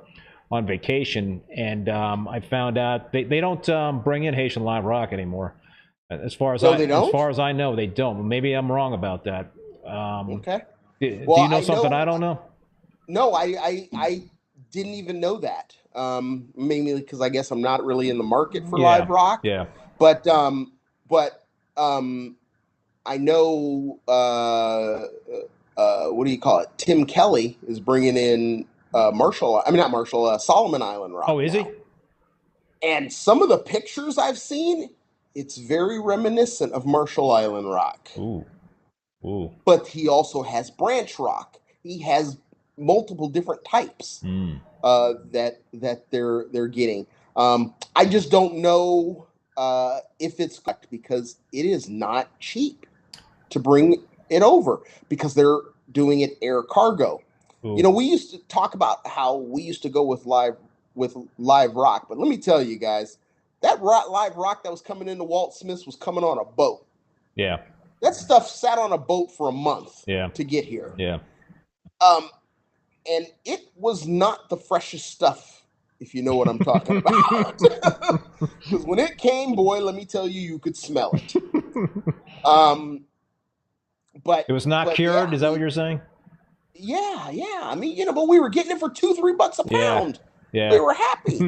Speaker 1: on vacation, and I found out they don't bring in Haitian live rock anymore. As far as I know, they don't. Maybe I'm wrong about that.
Speaker 2: Okay.
Speaker 1: Do you know something I don't know?
Speaker 2: No, I didn't even know that. Mainly because I guess I'm not really in the market for live rock.
Speaker 1: Yeah.
Speaker 2: But I know what do you call it? Tim Kelly is bringing in Solomon Island rock.
Speaker 1: Oh, is he?
Speaker 2: And some of the pictures I've seen, it's very reminiscent of Marshall Island rock.
Speaker 1: Ooh.
Speaker 2: But he also has branch rock. He has multiple different types that they're getting. I just don't know if it's correct because it is not cheap to bring it over because they're doing it air cargo. Ooh. We used to talk about how we used to go with live rock, but let me tell you guys, that live rock that was coming into Walt Smith's was coming on a boat.
Speaker 1: Yeah.
Speaker 2: That stuff sat on a boat for a month to get here.
Speaker 1: Yeah.
Speaker 2: And it was not the freshest stuff, if you know what I'm talking about. Because when it came, boy, let me tell you, you could smell it. But
Speaker 1: it was not cured. Yeah, is that what you're saying?
Speaker 2: Yeah. I mean, but we were getting it for $2-3 a pound.
Speaker 1: Yeah.
Speaker 2: We were happy.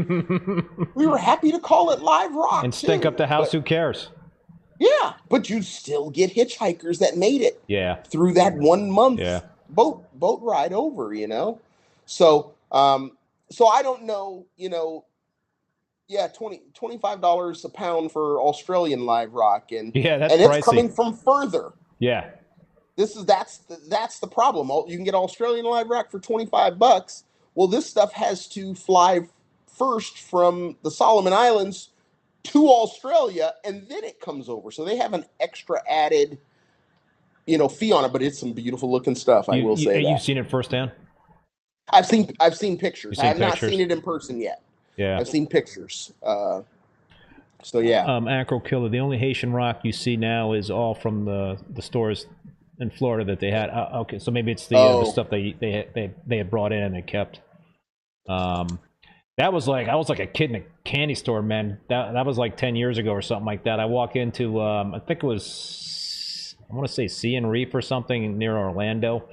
Speaker 2: We were happy to call it live rock
Speaker 1: and stink up the house. Who cares?
Speaker 2: Yeah, but you still get hitchhikers that made it.
Speaker 1: Yeah.
Speaker 2: Through that 1 month.
Speaker 1: Yeah.
Speaker 2: boat ride over, So I don't know, $25 a pound for Australian live rock, and
Speaker 1: that's
Speaker 2: it's
Speaker 1: pricey.
Speaker 2: coming from further.
Speaker 1: Yeah.
Speaker 2: That's the problem. You can get Australian live rock for $25. Well, this stuff has to fly first from the Solomon Islands to Australia, and then it comes over. So they have an extra added fee on it, but it's some beautiful looking stuff. I will say that.
Speaker 1: You've seen it firsthand?
Speaker 2: I've seen pictures. I have not seen it in person yet.
Speaker 1: Yeah.
Speaker 2: I've seen pictures. So yeah.
Speaker 1: Acro Killer, the only Haitian rock you see now is all from the stores in Florida that they had. Okay, so maybe it's the stuff they had brought in and they kept. That was like, I was like a kid in a candy store, man. That was like 10 years ago or something like that. I walk into I think it was, I want to say Sea and Reef or something near Orlando,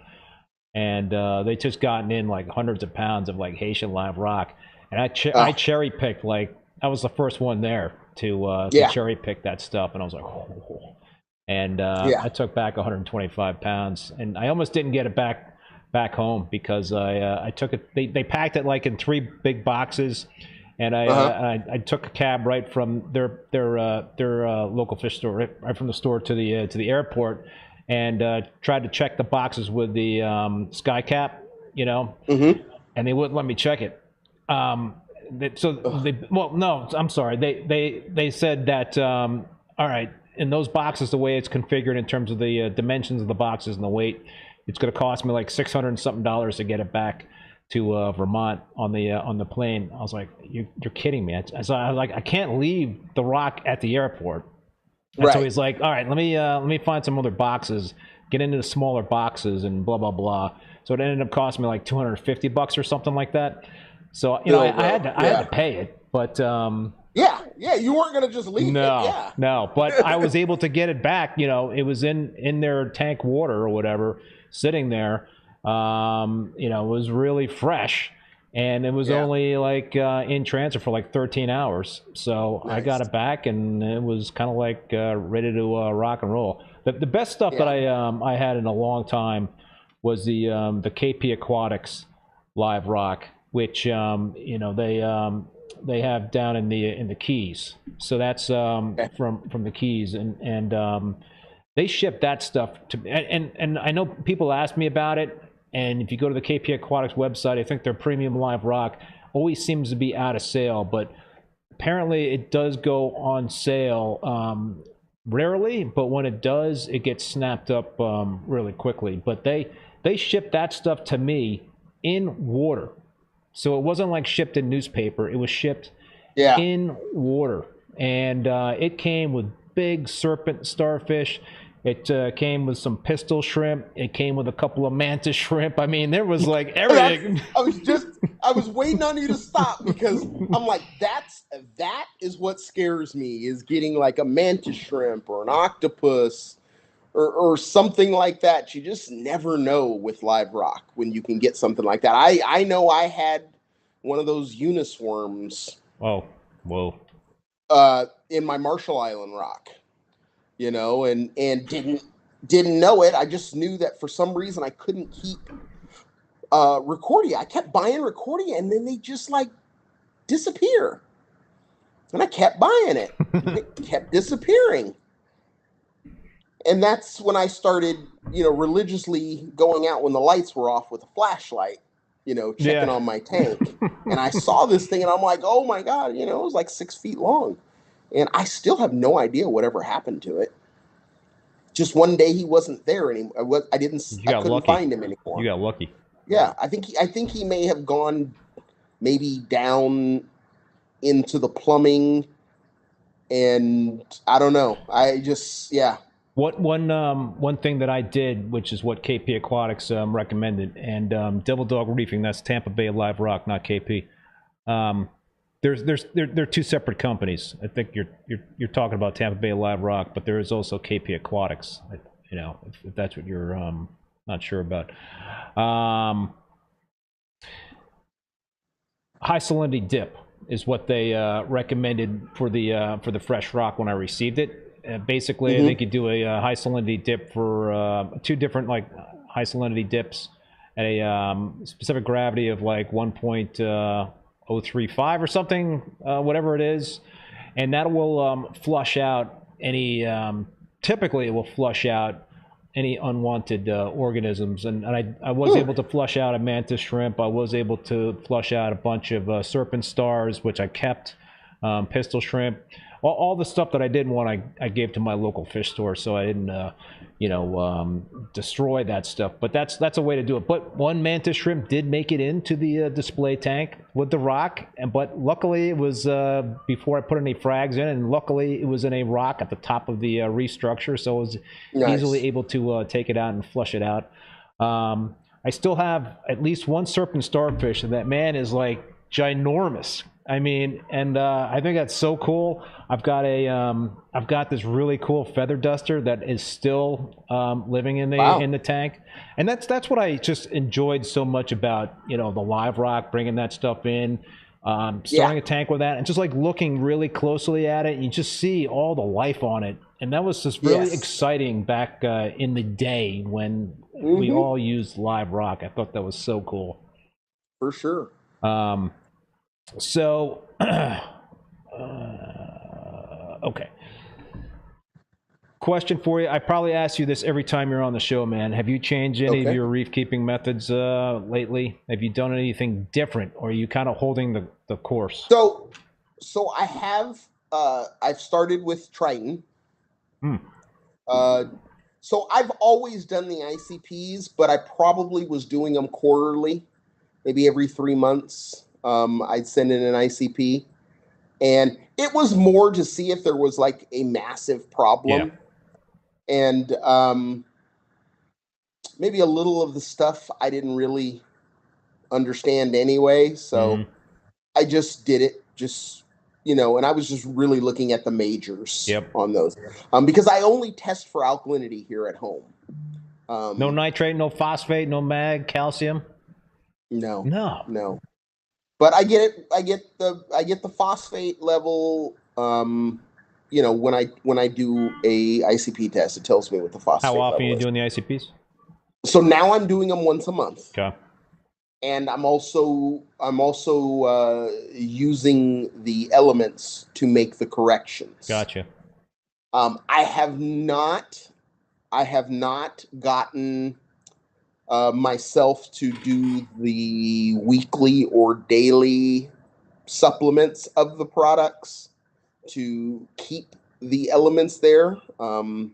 Speaker 1: and they just gotten in like hundreds of pounds of like Haitian live rock, and I cherry picked, like I was the first one there to cherry pick that stuff, and I was like, oh. And I took back 125 pounds, and I almost didn't get it back home because I took it. They packed it like in 3 big boxes, and I took a cab right from their local fish store, right from the store to the airport, and tried to check the boxes with the SkyCap, and they wouldn't let me check it. They said that all right, in those boxes, the way it's configured in terms of the dimensions of the boxes and the weight, it's going to cost me like $600 and something to get it back to Vermont on the plane. I was like, you're kidding me. So I was like, I can't leave the rock at the airport. And so he's like, all right, let me find some other boxes, get into the smaller boxes, and blah blah blah. So it ended up costing me like $250 or something like that. So I had to pay it, but
Speaker 2: you weren't gonna just leave it.
Speaker 1: No, but I was able to get it back. It was in their tank water or whatever, sitting there. It was really fresh, and it was only like in transit for like 13 hours. So I got it back, and it was kind of like ready to rock and roll. The best stuff that I had in a long time was the KP Aquatics live rock, which you know, they have down in the Keys. So that's from the Keys, and they ship that stuff to me. And I know people ask me about it, and if you go to the KP Aquatics website, I think their premium live rock always seems to be out of sale, but apparently it does go on sale rarely, but when it does, it gets snapped up really quickly. But they ship that stuff to me in water. So it wasn't like shipped in newspaper. It was shipped in water. And it came with big serpent starfish. It came with some pistol shrimp. It came with a couple of mantis shrimp. I mean, there was like everything.
Speaker 2: I was waiting on you to stop, because I'm like, that is what scares me, is getting like a mantis shrimp or an octopus or something like that. You just never know with live rock when you can get something like that. I know I had one of those uniswarms.
Speaker 1: Oh, whoa.
Speaker 2: In my Marshall Island rock, you know, and didn't know it. I just knew that for some reason I couldn't keep Recordia. I kept buying Recordia, and then they just like disappear. And I kept buying it. It kept disappearing. And that's when I started, you know, religiously going out when the lights were off with a flashlight, you know, checking on my tank. And I saw this thing, and I'm like, oh my God, you know, it was like 6 feet long. And I still have no idea whatever happened to it. Just one day he wasn't there anymore. I couldn't find him anymore.
Speaker 1: You got lucky.
Speaker 2: Yeah, I think he may have gone maybe down into the plumbing, and I don't know.
Speaker 1: One thing that I did, which is what KP Aquatics recommended, and Devil Dog Reefing, that's Tampa Bay Live Rock, not KP. They're two separate companies. I think you're talking about Tampa Bay Live Rock, but there is also KP Aquatics. You know, if that's what you're not sure about. High salinity dip is what they recommended for the fresh rock when I received it. Basically, I think you do a high salinity dip for two different like high salinity dips at a specific gravity of like 1.035 or something, whatever it is, and that will flush out any. Typically, it will flush out any unwanted organisms, and I was able to flush out a mantis shrimp. I was able to flush out a bunch of serpent stars, which I kept, pistol shrimp. All the stuff that I didn't want, I gave to my local fish store, so I didn't, destroy that stuff. But that's a way to do it. But one mantis shrimp did make it into the display tank with the rock, but luckily it was before I put any frags in, and luckily it was in a rock at the top of the reef structure, so I was easily able to take it out and flush it out. I still have at least one serpent starfish, and that man is like ginormous. I mean, and I think that's so cool. I've got this really cool feather duster that is still living in the tank, and that's what I just enjoyed so much about the live rock, bringing that stuff in, starting a tank with that, and just like looking really closely at it. And you just see all the life on it, and that was just really exciting back in the day when we all used live rock. I thought that was so cool.
Speaker 2: For sure.
Speaker 1: So, okay. Question for you. I probably ask you this every time you're on the show, man. Have you changed any of your reef keeping methods lately? Have you done anything different, or are you kind of holding the course?
Speaker 2: So I have. I've started with Triton. So I've always done the ICPs, but I probably was doing them quarterly, maybe every 3 months. I'd send in an ICP, and it was more to see if there was like a massive problem, and maybe a little of the stuff I didn't really understand anyway. So I just did it, and I was just really looking at the majors on those, because I only test for alkalinity here at home.
Speaker 1: No nitrate, no phosphate, no mag, calcium.
Speaker 2: No. But I get it. I get the phosphate level. You know, when I do a ICP test, it tells me what the phosphate level is.
Speaker 1: How often are you doing the ICPs?
Speaker 2: So now I'm doing them once a month.
Speaker 1: Okay.
Speaker 2: And I'm also using the elements to make the corrections.
Speaker 1: Gotcha.
Speaker 2: I have not gotten myself to do the weekly or daily supplements of the products to keep the elements there. I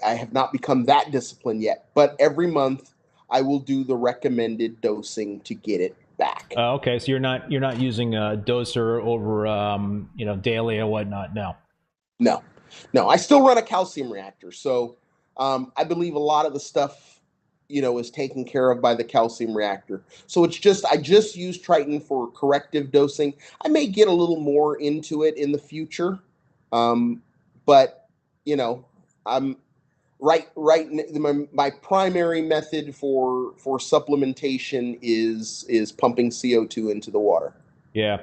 Speaker 2: have not become that disciplined yet, but every month I will do the recommended dosing to get it back.
Speaker 1: Okay, so you're not using a doser over you know, daily or whatnot. No.
Speaker 2: I still run a calcium reactor, so I believe a lot of the stuff, you know, is taken care of by the calcium reactor. So it's just, I just use Triton for corrective dosing. I may get a little more into it in the future, but you know, I'm right. My primary method for supplementation is pumping CO2 into the water.
Speaker 1: Yeah,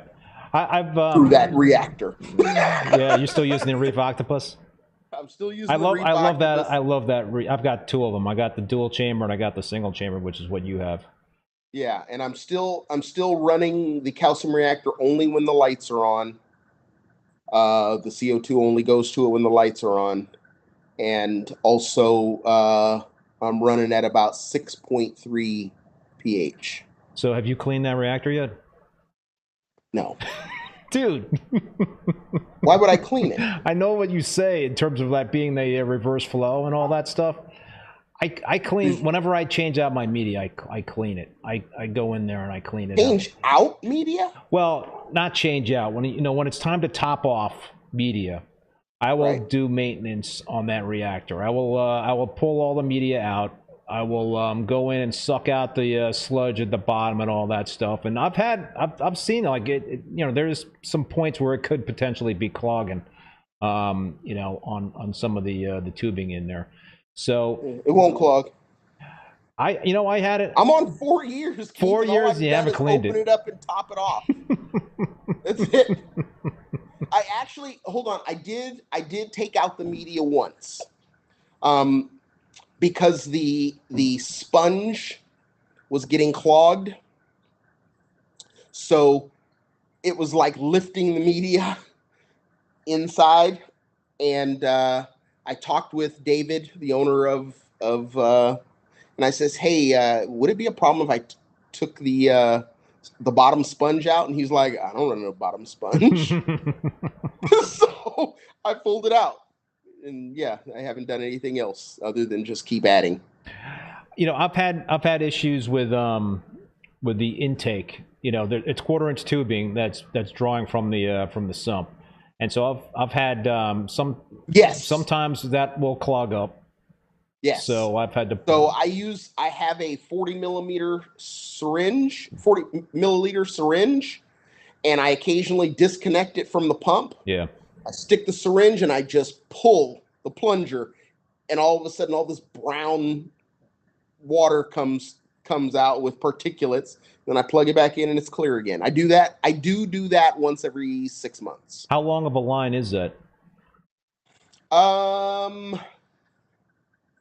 Speaker 1: I've
Speaker 2: through that reactor.
Speaker 1: Yeah, you're still using the Reef Octopus?
Speaker 2: I'm still using.
Speaker 1: I love that. I love that. I've got two of them. I got the dual chamber and I got the single chamber, which is what you have.
Speaker 2: Yeah, and I'm still running the calcium reactor only when the lights are on. The CO2 only goes to it when the lights are on, and also I'm running at about 6.3 pH.
Speaker 1: So have you cleaned that reactor yet?
Speaker 2: No.
Speaker 1: Dude.
Speaker 2: Why would I clean it?
Speaker 1: I know what you say in terms of that being the reverse flow and all that stuff. I clean, whenever I change out my media, I clean it. I go in there and I clean it
Speaker 2: Change out media?
Speaker 1: Well, not change out. When, you know, when it's time to top off media, I will do maintenance on that reactor. I will pull all the media out. I will go in and suck out the sludge at the bottom and all that stuff. And I've seen like it, you know, there's some points where it could potentially be clogging, you know, on some of the tubing in there. So
Speaker 2: it won't clog.
Speaker 1: I had it.
Speaker 2: I'm on 4 years. Keith,
Speaker 1: 4 years, you haven't cleaned it.
Speaker 2: Open it up and top it off. That's it. I actually, hold on. I did take out the media once. Because the sponge was getting clogged. So it was like lifting the media inside. And I talked with David, the owner of and I says, hey, would it be a problem if I took the bottom sponge out? And he's like, I don't run a bottom sponge. So I pulled it out. And yeah, I haven't done anything else other than just keep adding.
Speaker 1: You know, I've had issues with the intake. You know, it's 1/4-inch tubing that's drawing from the sump, and so I've had some.
Speaker 2: Yes.
Speaker 1: Sometimes that will clog up.
Speaker 2: Yes.
Speaker 1: So I've had to.
Speaker 2: So I have a 40 milliliter syringe, and I occasionally disconnect it from the pump.
Speaker 1: Yeah.
Speaker 2: I stick the syringe and I just pull the plunger, and all of a sudden all this brown water comes out with particulates. Then I plug it back in and it's clear again. I do that. I do that once every 6 months.
Speaker 1: How long of a line is that?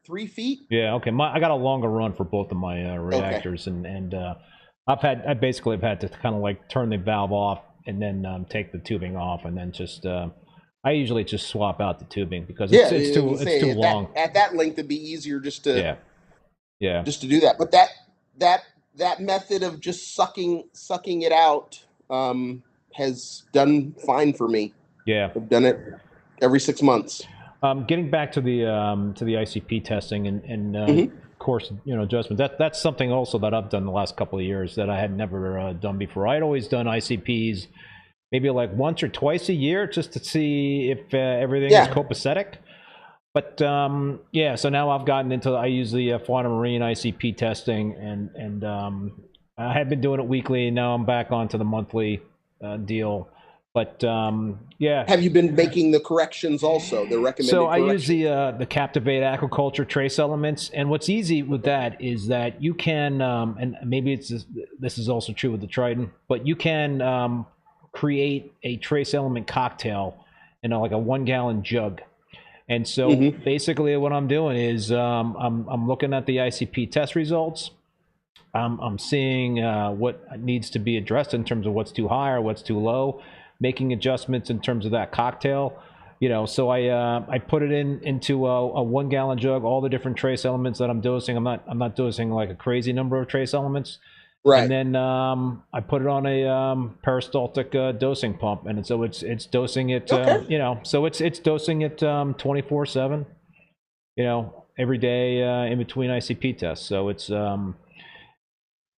Speaker 2: 3 feet.
Speaker 1: Yeah. Okay. I got a longer run for both of my reactors, okay. and I basically have had to kind of like turn the valve off and then take the tubing off, and then just I usually just swap out the tubing because it's too long.
Speaker 2: At that length, it'd be easier just to just to do that. But that method of just sucking it out has done fine for me.
Speaker 1: Yeah,
Speaker 2: I've done it every 6 months.
Speaker 1: Getting back to the ICP testing and course, you know, adjustment. That's something also that I've done the last couple of years that I had never done before. I'd always done ICPs maybe like once or twice a year just to see if everything is copacetic. But yeah, so now I've gotten into, I use the Fauna Marin ICP testing, and I had been doing it weekly, and now I'm back onto the monthly deal. But yeah.
Speaker 2: Have you been making the corrections also, the recommended
Speaker 1: So I use
Speaker 2: corrections?
Speaker 1: the Captivate Aquaculture trace elements, and what's easy with that is that you can, and maybe this is also true with the Triton, but you can create a trace element cocktail in like a 1 gallon jug. And so basically, what I'm doing is I'm looking at the ICP test results. I'm seeing what needs to be addressed in terms of what's too high or what's too low, making adjustments in terms of that cocktail. So I put it into a 1 gallon jug, all the different trace elements that I'm dosing. I'm not dosing like a crazy number of trace elements. And
Speaker 2: Right.
Speaker 1: then I put it on a peristaltic dosing pump, and so it's dosing it.
Speaker 2: Okay.
Speaker 1: So it's dosing it 24/7. Every day in between ICP tests. So it's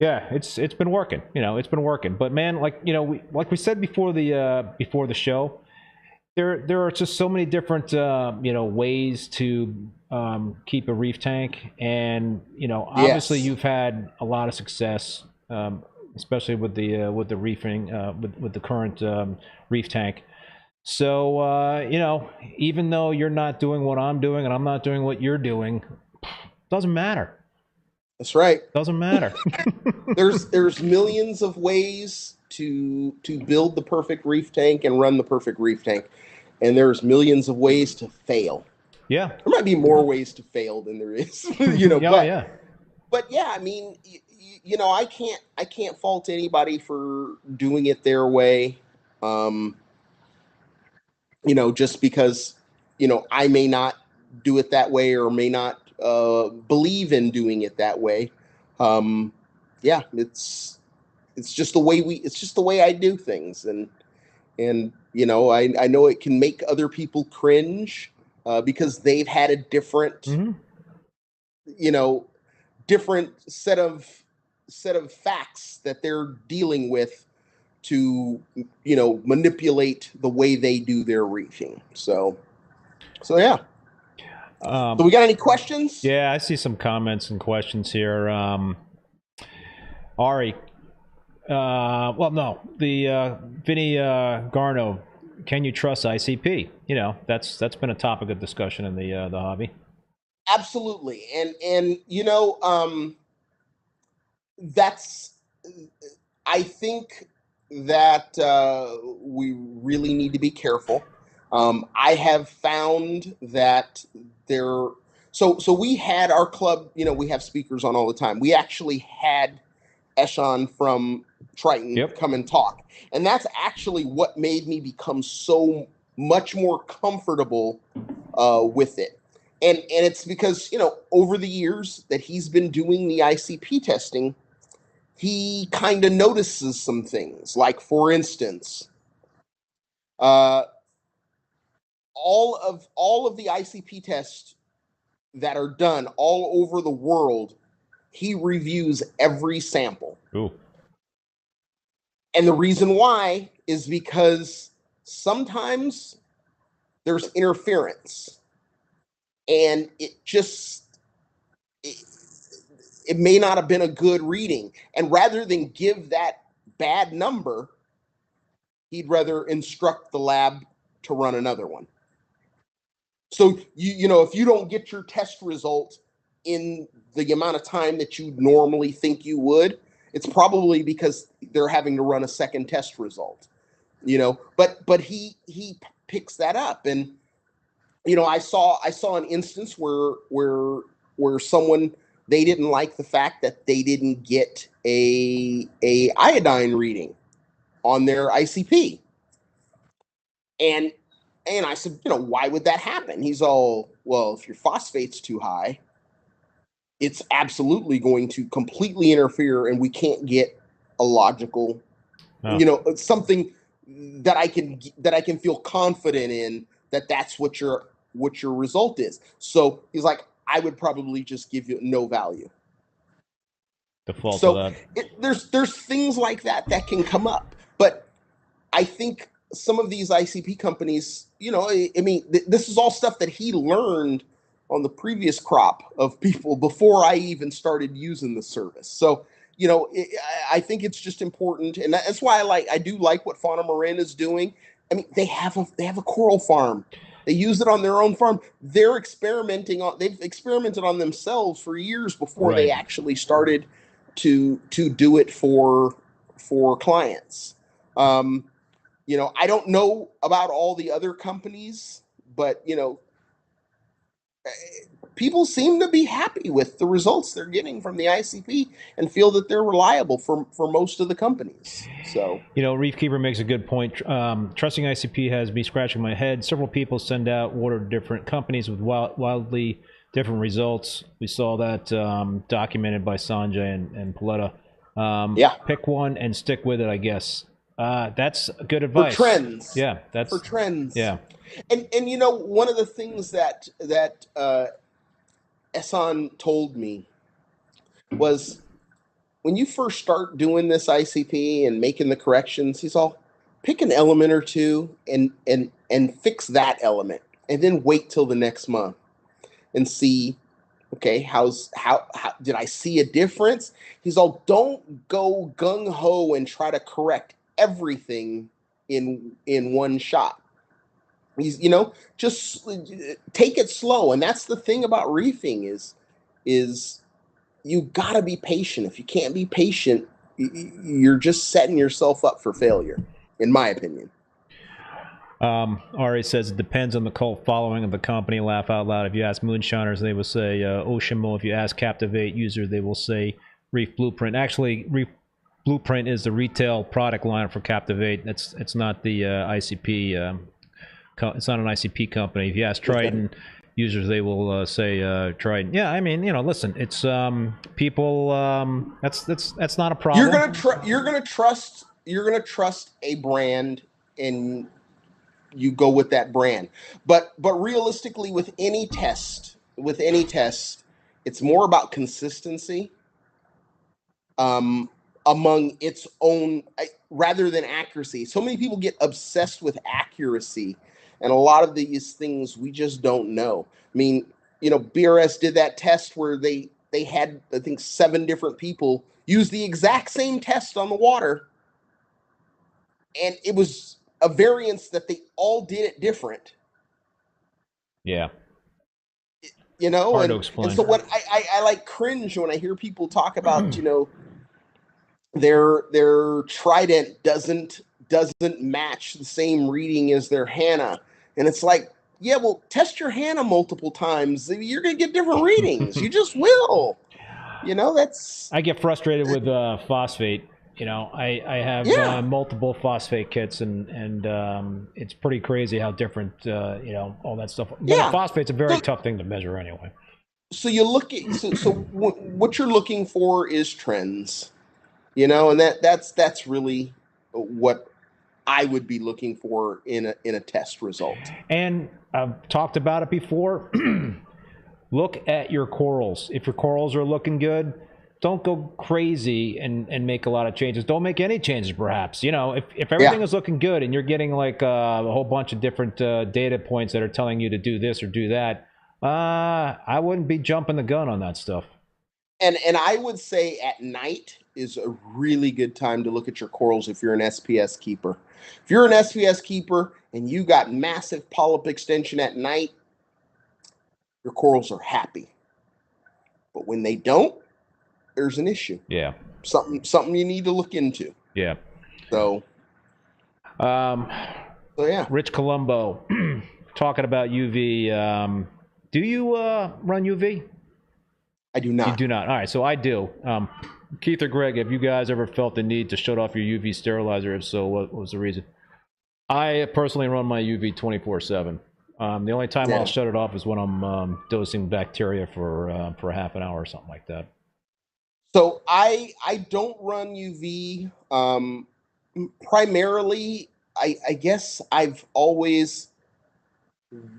Speaker 1: yeah, it's been working. It's been working. But man, like we said before the show, there are just so many different ways to keep a reef tank, and obviously
Speaker 2: Yes.
Speaker 1: you've had a lot of success, especially with the reefing with the current reef tank. So even though you're not doing what I'm doing and I'm not doing what you're doing, doesn't matter.
Speaker 2: That's right.
Speaker 1: Doesn't matter.
Speaker 2: There's millions of ways to build the perfect reef tank and run the perfect reef tank, and there's millions of ways to fail.
Speaker 1: Yeah.
Speaker 2: There might be more ways to fail than there is,
Speaker 1: Yeah.
Speaker 2: But yeah, I mean, I can't fault anybody for doing it their way. Just because I may not do it that way or may not believe in doing it that way. Yeah, it's just the way I do things, and I know it can make other people cringe because they've had a different different set of facts that they're dealing with to manipulate the way they do their reefing. So yeah. So we got any questions?
Speaker 1: Yeah, I see some comments and questions here. Ari, well, no, the Vinny Garno. Can you trust ICP? That's been a topic of discussion in the hobby.
Speaker 2: Absolutely, and that's, I think that we really need to be careful. I have found that there. So we had our club. We have speakers on all the time. We actually had Eshon from Triton come and talk, and that's actually what made me become so much more comfortable with it. And it's because over the years that he's been doing the ICP testing, he kind of notices some things. Like, for instance, all of the ICP tests that are done all over the world, he reviews every sample.
Speaker 1: Ooh.
Speaker 2: And the reason why is because sometimes there's interference, and it may not have been a good reading. And rather than give that bad number, he'd rather instruct the lab to run another one. So, if you don't get your test result in the amount of time that you normally think you would, it's probably because they're having to run a second test result. But he picks that up. And I saw an instance where someone, they didn't like the fact that they didn't get a iodine reading on their ICP. And I said, why would that happen? He's all, well, if your phosphate's too high, it's absolutely going to completely interfere, and we can't get a logical, something that I can feel confident in that that's what your result is. So he's like, I would probably just give you no value.
Speaker 1: Default
Speaker 2: so
Speaker 1: to that.
Speaker 2: There's things like that can come up, but I think some of these ICP companies, I mean, this is all stuff that he learned on the previous crop of people before I even started using the service. So you know, I think it's just important, and that's why I do like what Fauna Marin is doing. I mean, they have a coral farm. They use it on their own farm. They've experimented on themselves for years before they actually started to do it for clients. You know, I don't know about all the other companies, but you know, people seem to be happy with the results they're getting from the ICP and feel that they're reliable for most of the companies. So,
Speaker 1: you know, Reefkeeper makes a good point. Trusting ICP has me scratching my head. Several people send out water to different companies with wildly different results. We saw that documented by Sanjay and Paletta.
Speaker 2: yeah,
Speaker 1: pick one and stick with it, I guess. That's good advice.
Speaker 2: For trends.
Speaker 1: Yeah, that's
Speaker 2: for trends.
Speaker 1: Yeah.
Speaker 2: And you know, one of the things that Ehsan told me was, when you first start doing this ICP and making the corrections, he's all, pick an element or two and fix that element, and then wait till the next month and see, okay, how did I see a difference? He's all, don't go gung ho and try to correct everything in one shot. He's, you know, just take it slow. And that's the thing about reefing is you got to be patient. If you can't be patient, you're just setting yourself up for failure, in my opinion.
Speaker 1: Ari says it depends on the cult following of the company. Laugh out loud. If you ask Moonshiners, they will say Oshimo. If you ask Captivate user, they will say Reef Blueprint. Actually, Reef Blueprint is the retail product line for Captivate. It's not the ICP. It's not an ICP company. If you ask Triton users, they will say Triton. Yeah, I mean, you know, listen, it's people. That's not a problem.
Speaker 2: You're gonna trust a brand, and you go with that brand. But realistically, with any test, it's more about consistency among its own rather than accuracy. So many people get obsessed with accuracy, and a lot of these things we just don't know. I mean, you know, BRS did that test where they had, I think, 7 different people use the exact same test on the water, and it was a variance that they all did it different.
Speaker 1: Yeah.
Speaker 2: You know,
Speaker 1: hard to explain.
Speaker 2: And so what I like cringe when I hear people talk about, you know, their Trident doesn't match the same reading as their Hannah. And it's like, yeah, well, test your Hannah multiple times. You're going to get different readings. You just will. You know,
Speaker 1: I get frustrated with phosphate. You know, I have multiple phosphate kits, and it's pretty crazy how different, you know, all that stuff. But phosphate's a very tough thing to measure anyway.
Speaker 2: So you look at, so what you're looking for is trends, you know, and that's really what I would be looking for in a test result.
Speaker 1: And I've talked about it before. Look at your corals. If your corals are looking good, don't go crazy and make a lot of changes. Don't make any changes, perhaps. You know, if everything is looking good and you're getting like a whole bunch of different data points that are telling you to do this or do that, I wouldn't be jumping the gun on that stuff.
Speaker 2: And I would say at night is a really good time to look at your corals if you're an SPS keeper. If you're an SPS keeper and you got massive polyp extension at night, your corals are happy. But when they don't, there's an issue.
Speaker 1: Yeah.
Speaker 2: Something you need to look into.
Speaker 1: Yeah.
Speaker 2: So yeah.
Speaker 1: Rich Colombo, talking about UV. Do you run UV?
Speaker 2: I do not.
Speaker 1: You do not. All right, so I do. Keith or Greg, have you guys ever felt the need to shut off your UV sterilizer? If so, what was the reason? I personally run my UV 24/7. The only time I'll shut it off is when I'm dosing bacteria for half an hour or something like that.
Speaker 2: So I don't run UV. Primarily, I guess I've always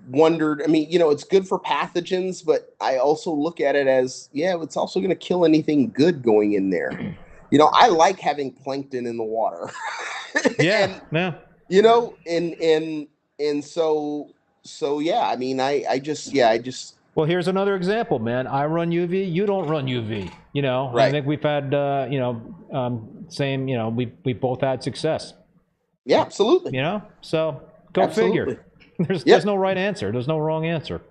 Speaker 2: wondered, I mean, you know, it's good for pathogens, but I also look at it as, it's also going to kill anything good going in there. You know, I like having plankton in the water.
Speaker 1: Yeah.
Speaker 2: You know, and so yeah, I mean, I just
Speaker 1: Well, here's another example, man. I run UV, you don't run UV. You know,
Speaker 2: Right.
Speaker 1: I think we've had, you know, same, you know, we both had success.
Speaker 2: Yeah, absolutely.
Speaker 1: You know, so go
Speaker 2: Absolutely.
Speaker 1: figure. There's no right answer. There's no wrong answer.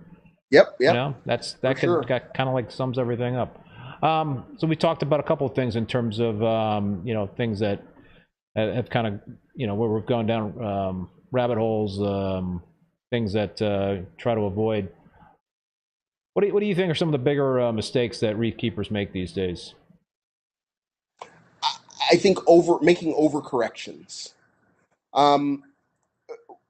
Speaker 2: Yep.
Speaker 1: You know, that
Speaker 2: sure.
Speaker 1: kind of like sums everything up. So we talked about a couple of things in terms of, you know, things that have kind of, you know, where we've gone down rabbit holes, things that try to avoid. What do you think are some of the bigger mistakes that reef keepers make these days?
Speaker 2: I think making overcorrections.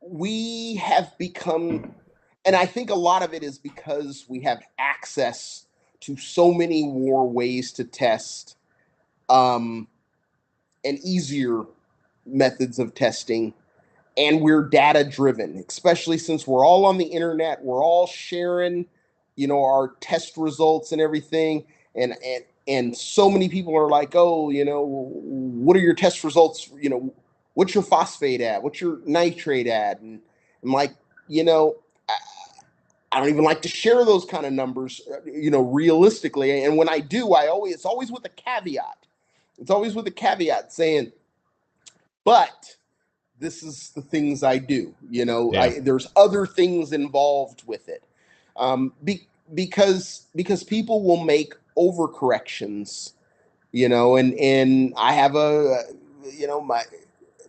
Speaker 2: We have become, and I think a lot of it is because we have access to so many more ways to test, and easier methods of testing, and we're data driven, especially since we're all on the internet. We're all sharing, you know, our test results and everything, and so many people are like, oh, you know, what are your test results? You know, what's your phosphate at? What's your nitrate at? And I'm like, you know, I don't even like to share those kind of numbers, you know, realistically. And when I do, it's always with a caveat. It's always with a caveat saying, but this is the things I do. You know,
Speaker 1: Yeah.
Speaker 2: there's other things involved with it, because people will make overcorrections. You know, and I have you know,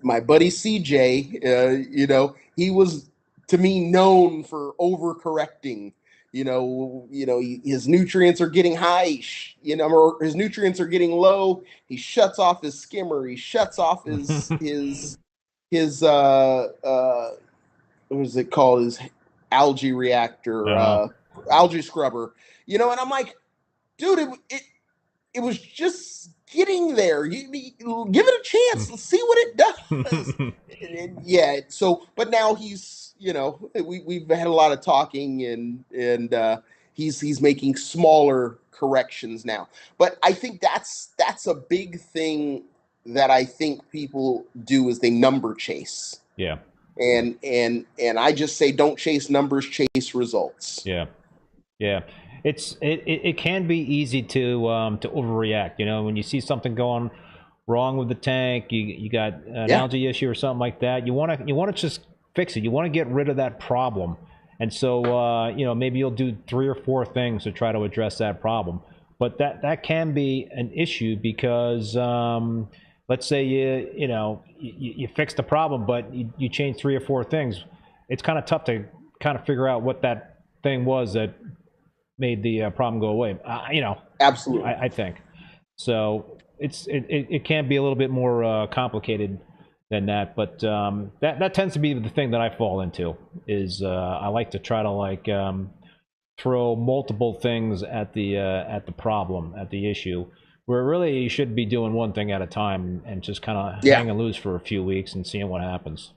Speaker 2: my buddy CJ. You know, he was to me known for overcorrecting. His nutrients are getting high, you know, or his nutrients are getting low. He shuts off his skimmer. He shuts off his what is it called? His algae reactor, algae scrubber. You know, and I'm like, dude, it was just getting there. You give it a chance. Let's see what it does. Yeah. So, but now he's, you know, we've had a lot of talking, and he's making smaller corrections now. But I think that's a big thing that I think people do is they number chase.
Speaker 1: Yeah.
Speaker 2: And I just say, don't chase numbers, chase results.
Speaker 1: Yeah. Yeah. It can be easy to overreact. You know, when you see something going wrong with the tank, you got an algae issue or something like that. You want to just fix it. You want to get rid of that problem. And so you know, maybe you'll do 3 or 4 things to try to address that problem. But that can be an issue because let's say you fix the problem, but you change 3 or 4 things. It's kind of tough to kind of figure out what that thing was that made the problem go away. You know,
Speaker 2: absolutely.
Speaker 1: I think so. It can be a little bit more complicated than that, but that tends to be the thing that I fall into. Is I like to try to throw multiple things at the problem, at the issue, where really you should be doing one thing at a time and just kind of hanging loose for a few weeks and seeing what happens.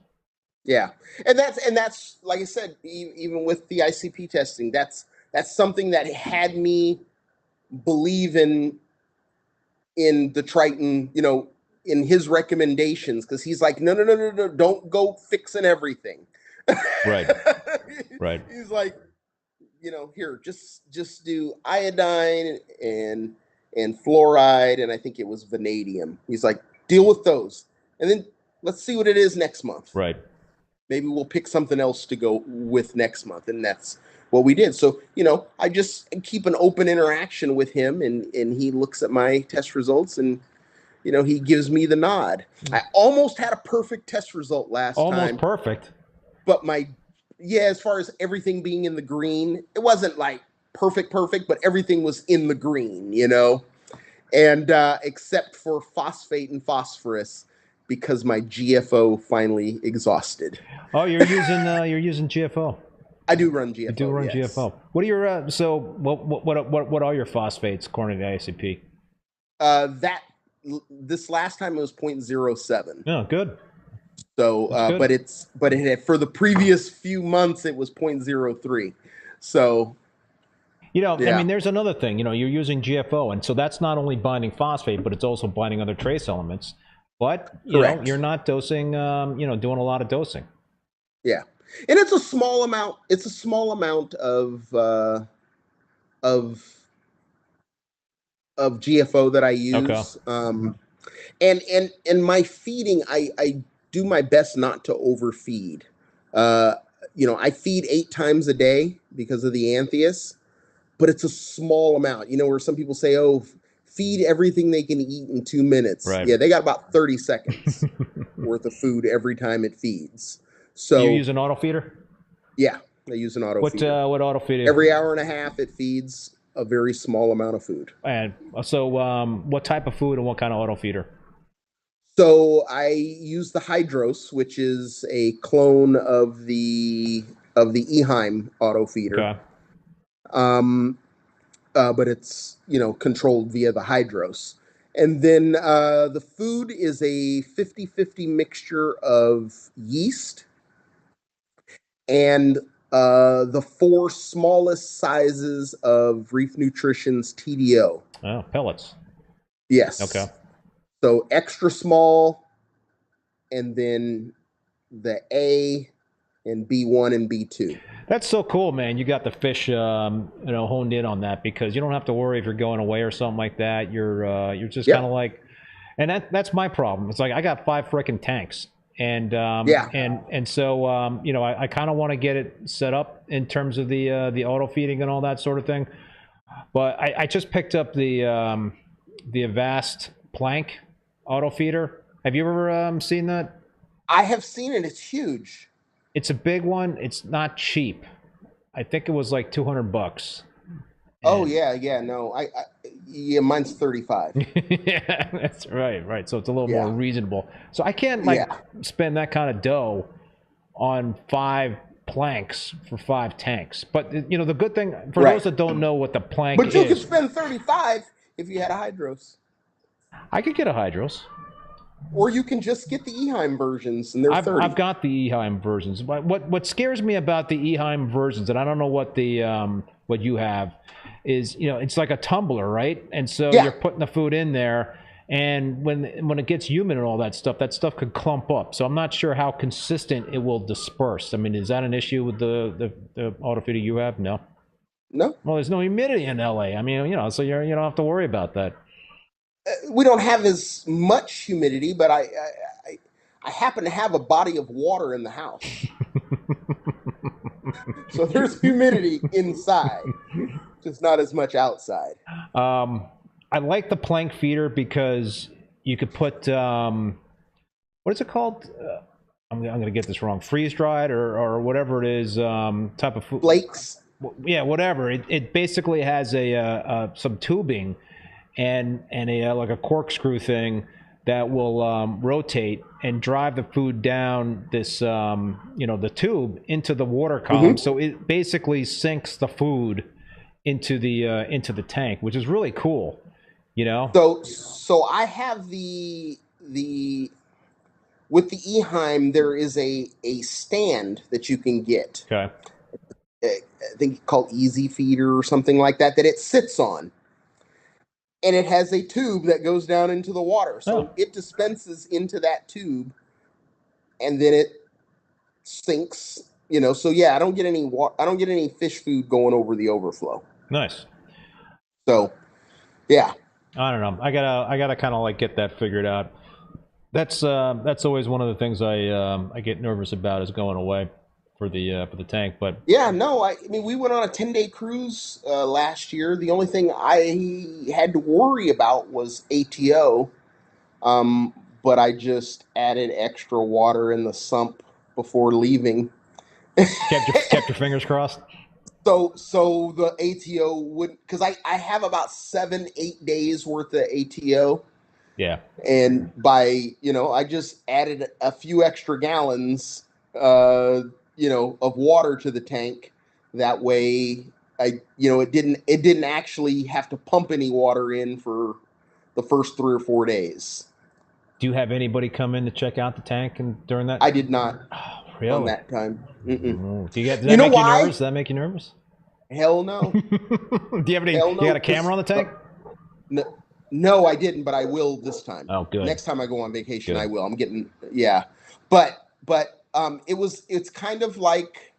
Speaker 2: Yeah, and that's like I said, even with the ICP testing, that's something that had me believe in the Triton, you know, in his recommendations, because he's like, no, don't go fixing everything.
Speaker 1: Right. Right.
Speaker 2: He's like, you know, here, just do iodine and fluoride, and I think it was vanadium. He's like, deal with those, and then let's see what it is next month.
Speaker 1: Right.
Speaker 2: Maybe we'll pick something else to go with next month, and that's what we did. So, you know, I just keep an open interaction with him, and he looks at my test results, and, you know, he gives me the nod. I almost had a perfect test result last time.
Speaker 1: Almost perfect.
Speaker 2: But as far as everything being in the green, it wasn't like perfect, but everything was in the green, you know, and except for phosphate and phosphorus, because my GFO finally exhausted.
Speaker 1: Oh, you're using GFO.
Speaker 2: I do run GFO.
Speaker 1: You do run GFO. What are your what are your phosphates according to ICP?
Speaker 2: This last time it was 0.07.
Speaker 1: Oh, good.
Speaker 2: So,
Speaker 1: good.
Speaker 2: but it had, for the previous few months it was 0.03. So,
Speaker 1: you know, I mean, there's another thing. You know, you're using GFO, and so that's not only binding phosphate, but it's also binding other trace elements. But you know, you're not dosing. You know, doing a lot of dosing.
Speaker 2: Yeah, and it's a small amount. It's a small amount of of GFO that I use.
Speaker 1: Okay.
Speaker 2: And my feeding, I do my best not to overfeed. I feed 8 times a day because of the Anthias, but it's a small amount. Where some people say, "Oh, feed everything they can eat in 2 minutes."
Speaker 1: Right.
Speaker 2: Yeah, they got about 30 seconds worth of food every time it feeds. So
Speaker 1: you use an auto feeder?
Speaker 2: Yeah, I use an auto feeder.
Speaker 1: What auto feeder?
Speaker 2: Every hour and a half, it feeds a very small amount of food.
Speaker 1: And so, what type of food and what kind of auto feeder?
Speaker 2: So I use the Hydros, which is a clone of the Eheim auto feeder.
Speaker 1: Okay.
Speaker 2: But it's controlled via the Hydros. And then the food is a 50-50 mixture of yeast and the 4 smallest sizes of Reef Nutrition's TDO.
Speaker 1: Oh, pellets.
Speaker 2: Yes.
Speaker 1: Okay.
Speaker 2: So extra small, and then the A and B1 and B2.
Speaker 1: That's so cool, man. You got the fish, honed in on that, because you don't have to worry if you're going away or something like that. You're just kind of like, and that's my problem. It's like I got 5 frickin' tanks, and so I kind of want to get it set up in terms of the auto feeding and all that sort of thing. But I just picked up the Avast Plank auto feeder. Have you ever seen that?
Speaker 2: I have seen it. It's huge.
Speaker 1: It's a big one. It's not cheap. I think it was like $200.
Speaker 2: Oh yeah. No, mine's 35.
Speaker 1: Yeah, that's right. So it's a little more reasonable. So I can't spend that kind of dough on 5 planks for 5 tanks. But the good thing for those that don't know what the plank is,
Speaker 2: but you could spend 35 if you had a Hydros.
Speaker 1: I could get a Hydros.
Speaker 2: Or you can just get the Eheim versions, and they're 30.
Speaker 1: I've got the Eheim versions. What scares me about the Eheim versions, and I don't know what the what you have, is it's like a tumbler, right? And so you're putting the food in there, and when it gets humid and all that stuff could clump up. So I'm not sure how consistent it will disperse. I mean, is that an issue with the auto feeder you have? No.
Speaker 2: No.
Speaker 1: Well, there's no humidity in LA. I mean, so you don't have to worry about that.
Speaker 2: We don't have as much humidity, but I happen to have a body of water in the house. So there's humidity inside, just not as much outside.
Speaker 1: I like the plank feeder because you could put, what is it called? I'm going to get this wrong. Freeze dried or whatever it is, type of food.
Speaker 2: Flakes?
Speaker 1: Yeah, whatever. It basically has some tubing and a like a corkscrew thing that will rotate and drive the food down this the tube into the water column. So it basically sinks the food into the tank, which is really cool.
Speaker 2: So I have the with the Eheim, there is a stand that you can get.
Speaker 1: Okay.
Speaker 2: I think called Easy Feeder or something like that it sits on. And it has a tube that goes down into the water. So it dispenses into that tube, and then it sinks, So yeah, I don't get any fish food going over the overflow.
Speaker 1: Nice.
Speaker 2: So, yeah.
Speaker 1: I don't know. I gotta kind of like get that figured out. That's always one of the things I get nervous about, is going away for the tank. But
Speaker 2: yeah, no, I mean, we went on a 10-day cruise last year. The only thing I had to worry about was ATO, but I just added extra water in the sump before leaving.
Speaker 1: kept your fingers crossed.
Speaker 2: So the ATO would, because I have about 7-8 days worth of ATO.
Speaker 1: Yeah. And
Speaker 2: by I just added a few extra gallons of water to the tank. That way it didn't actually have to pump any water in for the first 3 or 4 days.
Speaker 1: Do you have anybody come in to check out the tank during that?
Speaker 2: I did not.
Speaker 1: Oh, really?
Speaker 2: On that time.
Speaker 1: Mm-mm. Does that make you nervous? Does that make you nervous?
Speaker 2: Hell no.
Speaker 1: Do you have any? You got a camera on the tank?
Speaker 2: No, I didn't, but I will this time.
Speaker 1: Oh, good.
Speaker 2: Next time I go on vacation, I will. I'm getting but it's kind of like,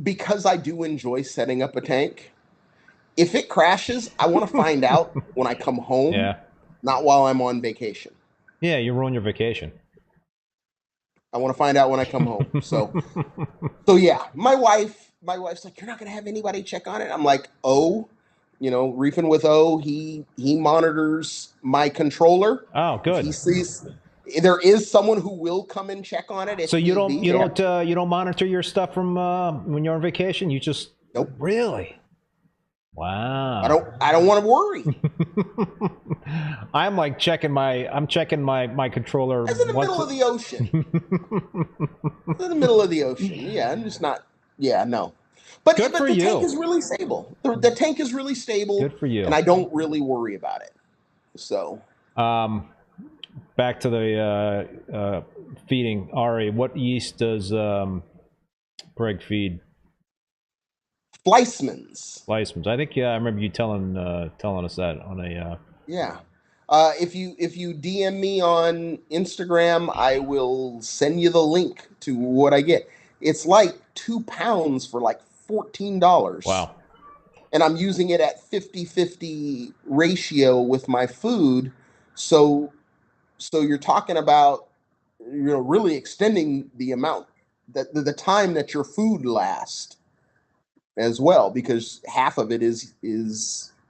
Speaker 2: because I do enjoy setting up a tank, if it crashes, I want to find out when I come home,
Speaker 1: Yeah.
Speaker 2: not while I'm on vacation.
Speaker 1: Yeah, you ruin your vacation.
Speaker 2: I want to find out when I come home. So yeah, my wife's like, you're not going to have anybody check on it. I'm like, oh, you know, Reefing with O, he monitors my controller.
Speaker 1: Oh, good.
Speaker 2: He sees there is someone who will come and check on it.
Speaker 1: So you don't monitor your stuff from when you're on vacation. You just
Speaker 2: nope.
Speaker 1: Really? Wow.
Speaker 2: I don't want to worry.
Speaker 1: I'm like checking my controller.
Speaker 2: It's in the middle of the ocean. It's in the middle of the ocean. Yeah, I'm just not. Yeah, no. But the tank is really stable. The tank is really stable.
Speaker 1: Good for you.
Speaker 2: And I don't really worry about it. So.
Speaker 1: Back to the feeding. Ari, what yeast does Greg feed?
Speaker 2: Fleischmann's.
Speaker 1: Fleischmann's. I think I remember you telling us that on a.
Speaker 2: Yeah. If you DM me on Instagram, I will send you the link to what I get. It's like 2 pounds for like $14.
Speaker 1: Wow.
Speaker 2: And I'm using it at 50-50 ratio with my food. So you're talking about, you know, really extending the amount that the time that your food lasts as well, because half of it is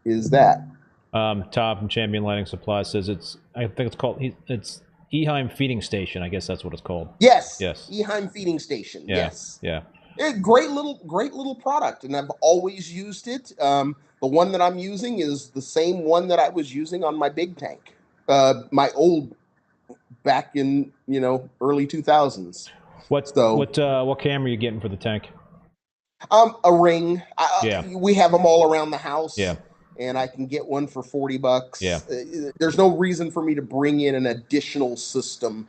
Speaker 2: that.
Speaker 1: Tom from Champion Lighting Supply says I think it's called Eheim Feeding Station. I guess that's what it's called.
Speaker 2: Yes.
Speaker 1: Yes.
Speaker 2: Eheim Feeding Station.
Speaker 1: Yeah.
Speaker 2: Yes.
Speaker 1: Yeah.
Speaker 2: Great little product, and I've always used it. The one that I'm using is the same one that I was using on my big tank, my old, back in, you know, early 2000s.
Speaker 1: What camera are you getting for the tank?
Speaker 2: A Ring.
Speaker 1: Yeah.
Speaker 2: We have them all around the house.
Speaker 1: Yeah.
Speaker 2: And I can get one for $40.
Speaker 1: Yeah.
Speaker 2: There's no reason for me to bring in an additional system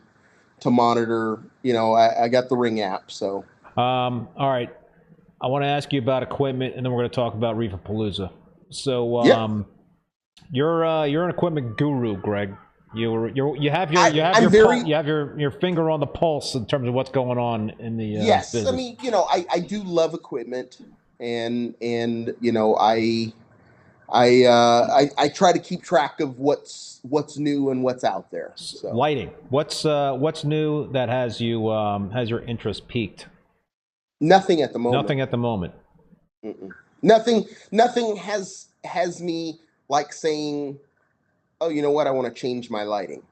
Speaker 2: to monitor. You know, I got the Ring app. So.
Speaker 1: All right. I want to ask you about equipment, and then we're going to talk about Reefapalooza. So, you're an equipment guru, Greg. You have your finger on the pulse in terms of what's going on in the
Speaker 2: yes.
Speaker 1: business.
Speaker 2: I mean, you know, I do love equipment, and you know, I try to keep track of what's new and what's out there. So.
Speaker 1: Lighting. What's new that has your interest peaked?
Speaker 2: Nothing at the moment.
Speaker 1: Nothing at the moment.
Speaker 2: Mm-mm. Nothing has me like saying, oh, you know what, I want to change my lighting.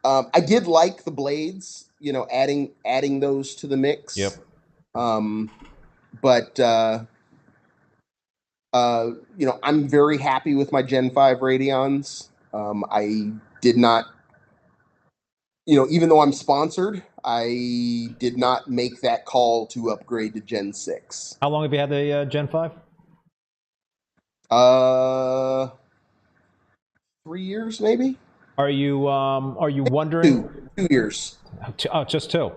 Speaker 2: I did like the blades, you know, adding those to the mix.
Speaker 1: Yep.
Speaker 2: But you know, I'm very happy with my Gen 5 Radions. I did not, you know, even though I'm sponsored, I did not make that call to upgrade to Gen 6.
Speaker 1: How long have you had the Gen 5?
Speaker 2: 3 years, maybe.
Speaker 1: Are you wondering?
Speaker 2: 2 years.
Speaker 1: Oh, just 2.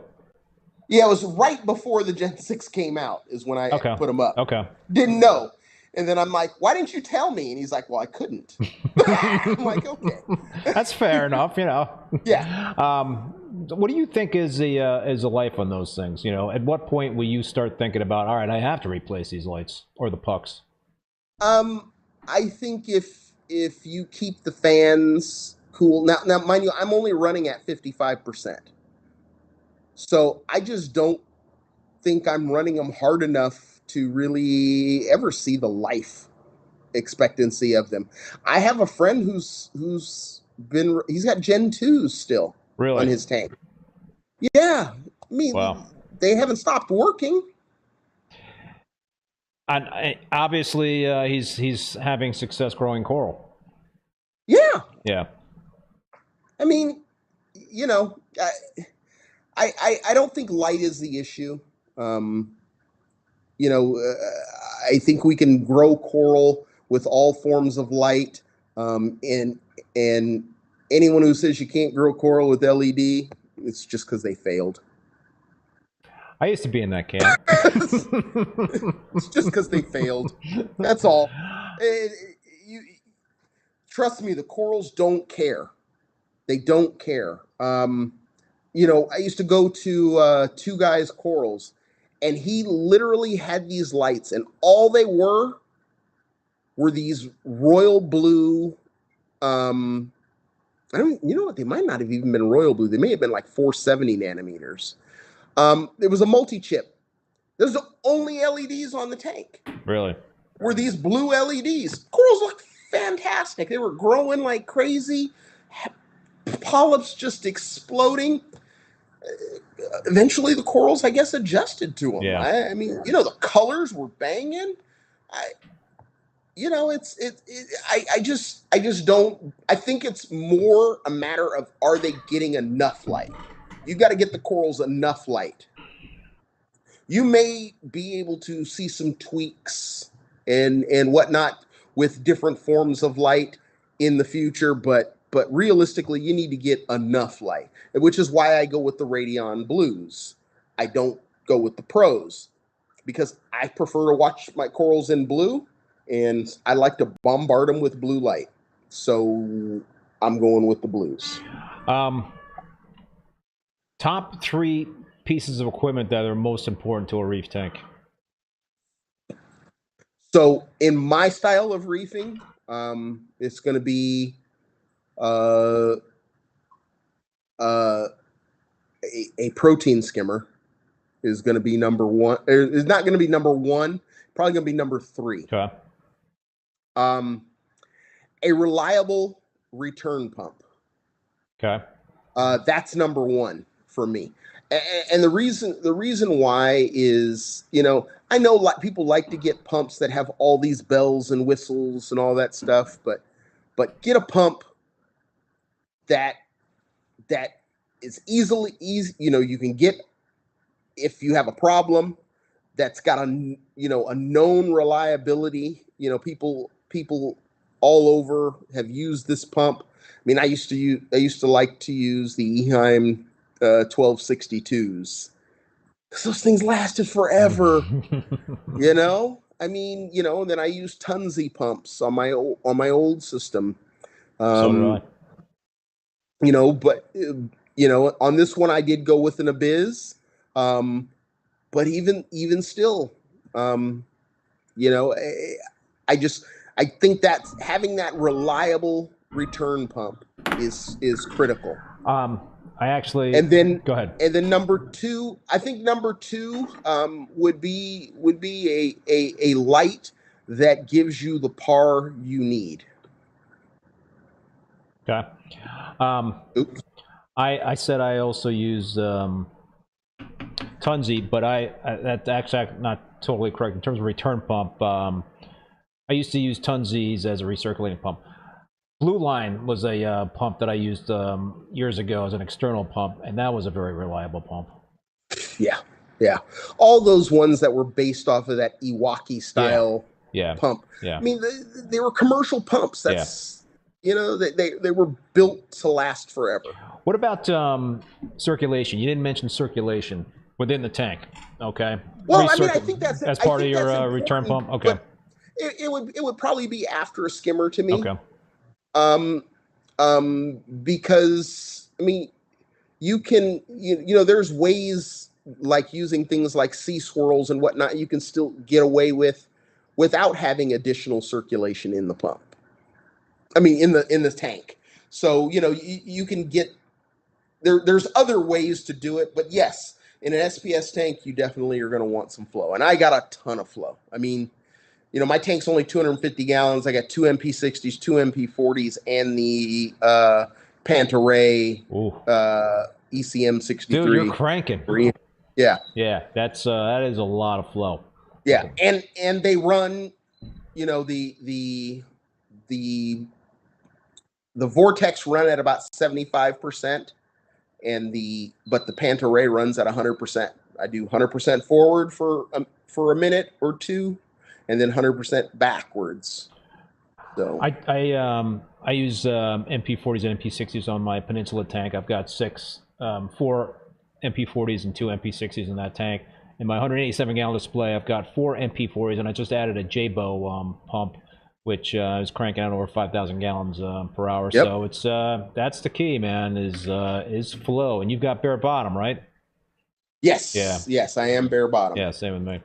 Speaker 2: Yeah, it was right before the Gen 6 came out is when I put them up.
Speaker 1: Okay.
Speaker 2: Didn't know. And then I'm like, why didn't you tell me? And he's like, well, I couldn't. I'm like, okay.
Speaker 1: That's fair enough, you know.
Speaker 2: Yeah.
Speaker 1: What do you think is the life on those things? You know, at what point will you start thinking about, all right, I have to replace these lights or the pucks?
Speaker 2: I think if you keep the fans cool. Now, mind you, I'm only running at 55%. So I just don't think I'm running them hard enough to really ever see the life expectancy of them. I have a friend he's got Gen 2s still on his tank. Yeah. I mean, they haven't stopped working.
Speaker 1: And obviously, he's having success growing coral.
Speaker 2: Yeah.
Speaker 1: Yeah.
Speaker 2: I mean, you know, I don't think light is the issue. You know, I think we can grow coral with all forms of light. And anyone who says you can't grow coral with LED, it's just because they failed.
Speaker 1: I used to be in that camp.
Speaker 2: It's just because they failed. That's all. Trust me, the corals don't care. They don't care. You know, I used to go to Two Guys Corals, and he literally had these lights, and all they were were these royal blue. I don't. You know what? They might not have even been royal blue. They may have been like 470 nanometers. It was a multi-chip. There's the only LEDs on the tank.
Speaker 1: Really?
Speaker 2: Were these blue LEDs? Corals looked fantastic. They were growing like crazy. Polyps just exploding. Eventually, the corals, I guess, adjusted to them.
Speaker 1: Yeah.
Speaker 2: I mean, you know, the colors were banging. You know, I just don't. I think it's more a matter of, are they getting enough light? You got to get the corals enough light. You may be able to see some tweaks and whatnot with different forms of light in the future, but realistically, you need to get enough light, which is why I go with the Radion Blues. I don't go with the Pros, because I prefer to watch my corals in blue, and I like to bombard them with blue light. So I'm going with the Blues.
Speaker 1: Top 3 pieces of equipment that are most important to a reef tank.
Speaker 2: So in my style of reefing, it's going to be a protein skimmer is going to be number 1. It's not going to be number 1. Probably going to be number 3.
Speaker 1: Okay.
Speaker 2: A reliable return pump.
Speaker 1: Okay.
Speaker 2: That's number 1 for me. And the reason why is, you know, I know people like to get pumps that have all these bells and whistles and all that stuff, but get a pump that is easy, you know, you can get if you have a problem, that's got a known reliability. You know, people all over have used this pump. I mean, I used to like to use the Eheim 1262s. Those things lasted forever. You know, I mean, you know, and then I used Tunzi pumps on my old system.
Speaker 1: So did I.
Speaker 2: You know, but you know, on this one I did go with an Abyss. But even still, you know, I think that having that reliable return pump is critical.
Speaker 1: I actually,
Speaker 2: and then
Speaker 1: go ahead.
Speaker 2: And then number 2, I think number 2 would be a light that gives you the par you need.
Speaker 1: Okay.
Speaker 2: Oops.
Speaker 1: I said I also use Tunzi, but that's actually not totally correct in terms of return pump. I used to use Tunzi's as a recirculating pump. Blue Line was a pump that I used years ago as an external pump, and that was a very reliable pump.
Speaker 2: Yeah. All those ones that were based off of that Iwaki style pump.
Speaker 1: Yeah.
Speaker 2: I mean, they were commercial pumps. That's you know, they were built to last forever.
Speaker 1: What about circulation? You didn't mention circulation within the tank. Okay.
Speaker 2: Well, I mean, I think that's
Speaker 1: as part of your return pump. Okay.
Speaker 2: It would probably be after a skimmer to me.
Speaker 1: Okay.
Speaker 2: Because I mean, you can you know, there's ways like using things like sea swirls and whatnot. You can still get away without having additional circulation in the pump. I mean, in the tank. So you know, you can get there's other ways to do it, but yes, in an SPS tank, you definitely are going to want some flow. And I got a ton of flow. I mean, you know, my tank's only 250 gallons. I got 2 MP60s, 2 MP40s, and the Pantaray ECM 63.
Speaker 1: Dude, you're cranking.
Speaker 2: Yeah.
Speaker 1: Yeah, that is a lot of flow.
Speaker 2: Yeah, and they run, you know, the Vortex run at about 75%, but the Pantaray runs at 100%. I do 100% forward for a minute or two, and then 100% backwards. So
Speaker 1: I use MP40s and MP60s on my Peninsula tank. I've got 4 MP40s and 2 MP60s in that tank. In my 187 gallon display, I've got 4 MP40s, and I just added a Jabo pump, which is cranking out over 5,000 gallons per hour.
Speaker 2: Yep.
Speaker 1: So it's that's the key, man, is flow. And you've got bare bottom, right?
Speaker 2: Yes.
Speaker 1: Yeah.
Speaker 2: Yes, I am bare bottom.
Speaker 1: Yeah, same with me.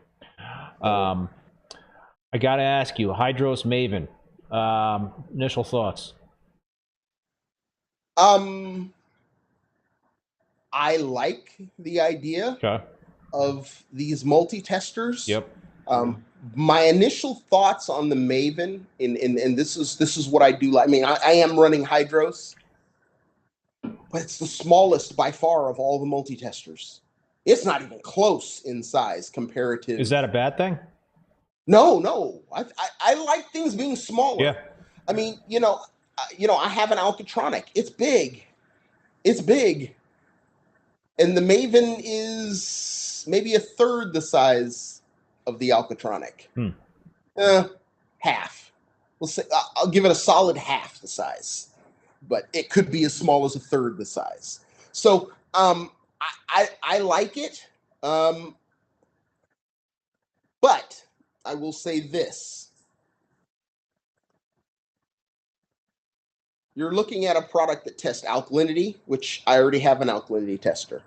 Speaker 1: I got to ask you, Hydros Maven, initial thoughts?
Speaker 2: I like the idea
Speaker 1: Okay.
Speaker 2: of these multi-testers.
Speaker 1: Yep.
Speaker 2: My initial thoughts on the Maven, and this is what I do like. I mean, I am running Hydros, but it's the smallest by far of all the multi-testers. It's not even close in size comparative.
Speaker 1: Is that a bad thing?
Speaker 2: No. I like things being smaller.
Speaker 1: Yeah.
Speaker 2: I mean, I have an Alcatronic. It's big. And the Maven is maybe a third the size of the Alcatronic. Half. We'll say I'll give it a solid half the size, but it could be as small as a third the size. So I like it, but I will say this: you're looking at a product that tests alkalinity, which I already have an alkalinity tester.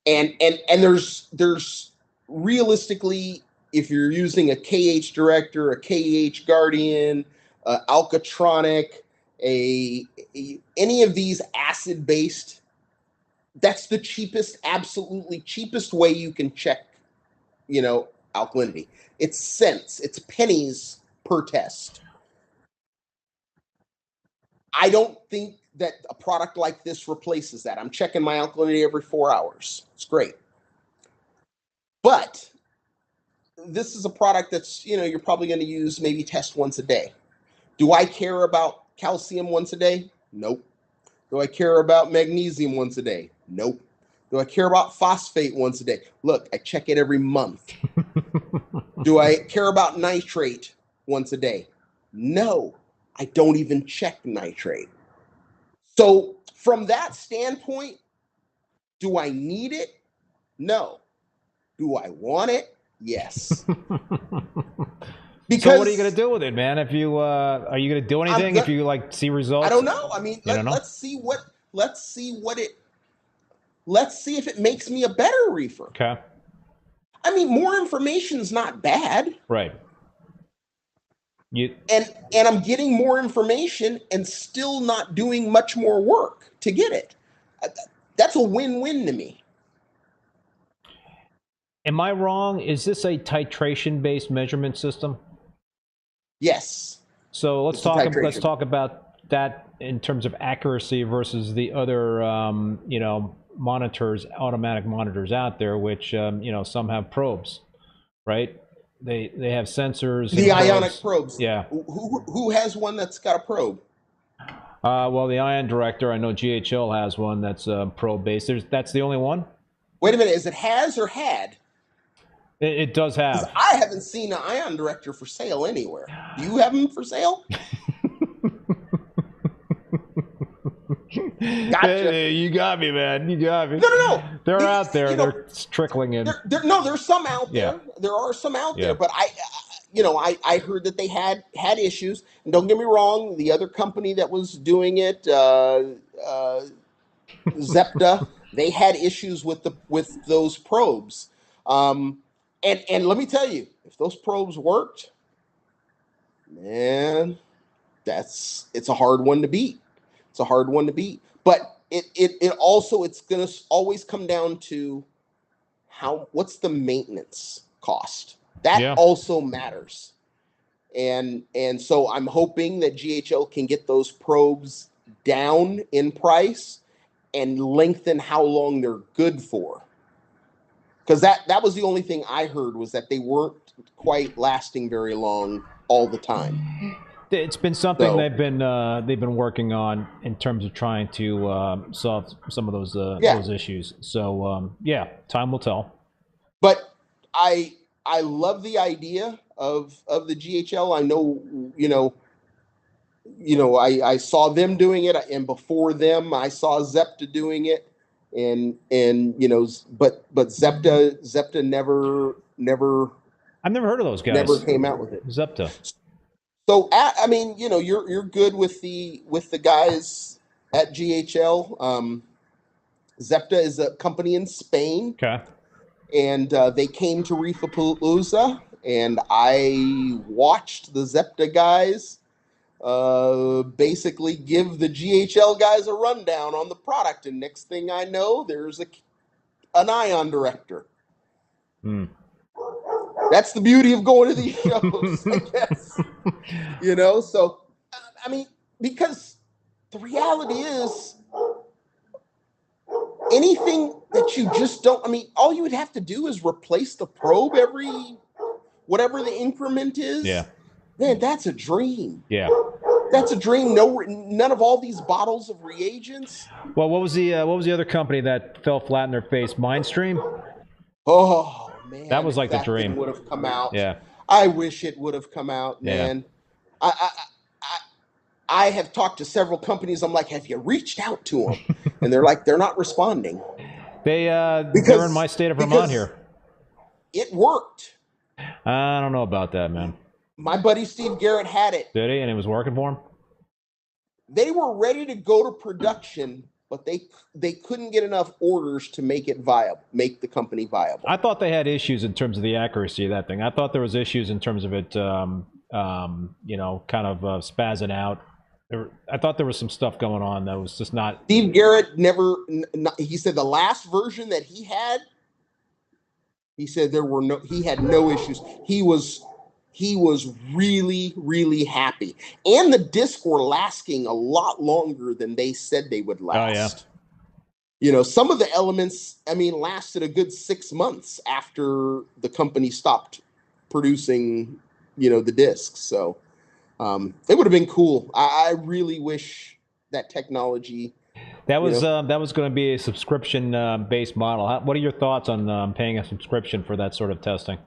Speaker 2: And there's realistically, if you're using a KH Director, a KH Guardian, Alcatronic, any of these acid-based, that's the cheapest, absolutely cheapest way you can check, alkalinity. It's cents, it's pennies per test. I don't think that a product like this replaces that. I'm checking my alkalinity every 4 hours. It's great. But this is a product that's, you're probably going to use, maybe test once a day. Do I care about calcium once a day? Nope. Do I care about magnesium once a day? Nope. Do I care about phosphate once a day? Look, I check it every month. Do I care about nitrate once a day? No. I don't even check nitrate. So from that standpoint, do I need it? No. Do I want it? Yes.
Speaker 1: Because so what are you going to do with it, man? If you are you going to do anything if you see results?
Speaker 2: I don't know. I mean, let's see if it makes me a better reefer.
Speaker 1: Okay.
Speaker 2: I mean, more information is not bad.
Speaker 1: Right.
Speaker 2: And I'm getting more information and still not doing much more work to get it. That's a win-win to me.
Speaker 1: Am I wrong? Is this a titration-based measurement system?
Speaker 2: Yes.
Speaker 1: So let's talk about that in terms of accuracy versus the other monitors, automatic monitors out there, which some have probes, right? They have sensors.
Speaker 2: The ionic probes.
Speaker 1: Yeah.
Speaker 2: Who has one that's got a probe?
Speaker 1: Well, the Ion Director, I know GHL has one that's probe based. That's the only one.
Speaker 2: Wait a minute, is it has or had?
Speaker 1: It does have.
Speaker 2: I haven't seen an Ion Director for sale anywhere. Do you have them for sale? Gotcha.
Speaker 1: Hey, you got me, man. You got me.
Speaker 2: No.
Speaker 1: They're out there. They're trickling in.
Speaker 2: There's some out there.
Speaker 1: Yeah.
Speaker 2: There are some out there, but I heard that they had issues. And don't get me wrong, the other company that was doing it, Zepta, they had issues with those probes. And let me tell you, if those probes worked, man, it's a hard one to beat. It's a hard one to beat. But it's going to always come down to what's the maintenance cost. That also matters. And so I'm hoping that GHL can get those probes down in price and lengthen how long they're good for. Because that was the only thing I heard, was that they weren't quite lasting very long all the time.
Speaker 1: It's been something they've been working on in terms of trying to solve some of those issues. So time will tell.
Speaker 2: But I love the idea of the GHL. I know, I saw them doing it, and before them, I saw Zepta doing it. And but Zepta never.
Speaker 1: I've never heard of those guys.
Speaker 2: Never came out with it.
Speaker 1: Zepta.
Speaker 2: So I mean, you're good with the guys at GHL. Zepta is a company in Spain.
Speaker 1: Okay.
Speaker 2: And they came to Reefapalooza and I watched the Zepta guys basically give the GHL guys a rundown on the product, and next thing I know, there's an ion director. That's the beauty of going to these shows, I guess. You know, so I mean, because the reality is, anything that you just don't, I mean, all you would have to do is replace the probe every, whatever the increment is.
Speaker 1: Yeah.
Speaker 2: Man, that's a dream.
Speaker 1: Yeah.
Speaker 2: That's a dream. No, none of all these bottles of reagents.
Speaker 1: Well, what was the other company that fell flat in their face? Mindstream?
Speaker 2: Oh, man.
Speaker 1: That was like the dream.
Speaker 2: Would have come out.
Speaker 1: Yeah.
Speaker 2: I wish it would have come out, man. Yeah. I have talked to several companies. I'm like, have you reached out to them? And they're like, they're not responding.
Speaker 1: They're in my state of Vermont here.
Speaker 2: It worked.
Speaker 1: I don't know about that, man.
Speaker 2: My buddy Steve Garrett had it.
Speaker 1: Did he? And it was working for him?
Speaker 2: They were ready to go to production, but they couldn't get enough orders to make it viable, make the company viable.
Speaker 1: I thought they had issues in terms of the accuracy of that thing. I thought there was issues in terms of it, you know, kind of spazzing out. I thought there was some stuff going on that was just not.
Speaker 2: Steve Garrett never. He said the last version that he had. He said he had no issues. He was really, really happy, and the discs were lasting a lot longer than they said they would last.
Speaker 1: Oh, yeah.
Speaker 2: You know, some of the elements, I mean, lasted a good 6 months after the company stopped producing, you know, the discs. So. It would have been cool. I really wish that technology.
Speaker 1: That was going to be a subscription based model. What are your thoughts on paying a subscription for that sort of testing?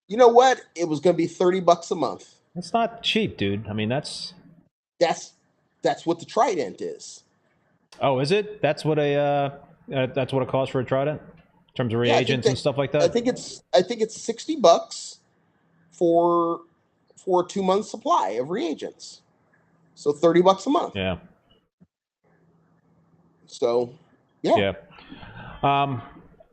Speaker 2: You know what? It was going to be $30 a month.
Speaker 1: It's not cheap, dude. I mean, that's
Speaker 2: what the Trident is.
Speaker 1: Oh, is it? That's what it costs for a Trident in terms of reagents and stuff like that.
Speaker 2: I think it's $60 for a 2-month supply of reagents. So $30 a month.
Speaker 1: Yeah.
Speaker 2: So, yeah.
Speaker 1: Yeah. All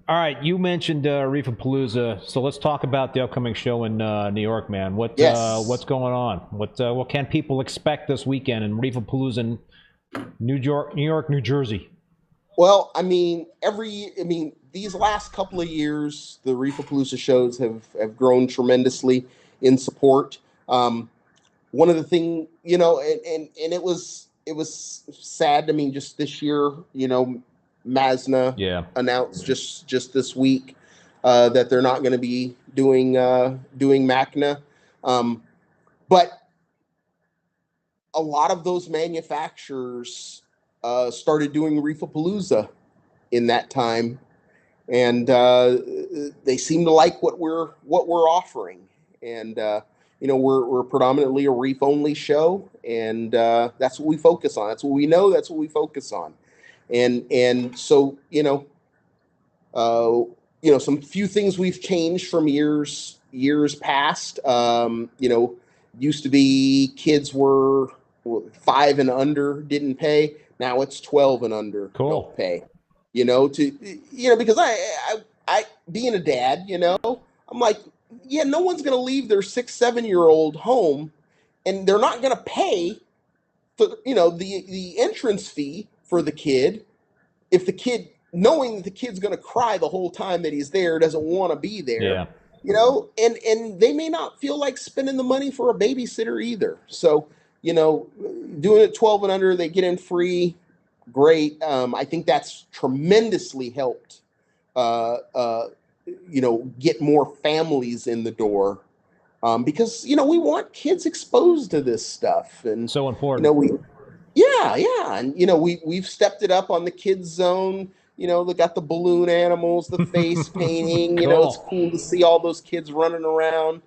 Speaker 1: right. You mentioned Reefapalooza. So let's talk about the upcoming show in New York, man. What's going on? What can people expect this weekend in Reefapalooza in New York, New Jersey?
Speaker 2: Well, I mean, these last couple of years, the Reefapalooza shows have grown tremendously in support. One of the things, you know, and it was sad. I mean, just this year, you know, Masna announced just this week that they're not going to be doing MACNA. But a lot of those manufacturers started doing Reefapalooza in that time, and they seem to like what we're offering. And you know, we're predominantly a reef only show, and that's what we focus on. That's what we know. That's what we focus on. And so, you know, some few things we've changed from years past. You know, used to be kids were 5 and under didn't pay. Now it's 12 and under don't pay. You know, because I being a dad, you know, I'm like, yeah, no one's going to leave their 6-7-year-old home, and they're not going to pay for, you know, the entrance fee for the kid if the kid, knowing that the kid's going to cry the whole time that he's there, doesn't want to be there.
Speaker 1: Yeah.
Speaker 2: You know, and they may not feel like spending the money for a babysitter either. So, you know, doing it 12 and under, they get in free. Great. I think that's tremendously helped you know, get more families in the door, because, you know, we want kids exposed to this stuff, and
Speaker 1: so important.
Speaker 2: You know, and you know, we've stepped it up on the kids zone. You know, they got the balloon animals, the face painting. You know, it's cool to see all those kids running around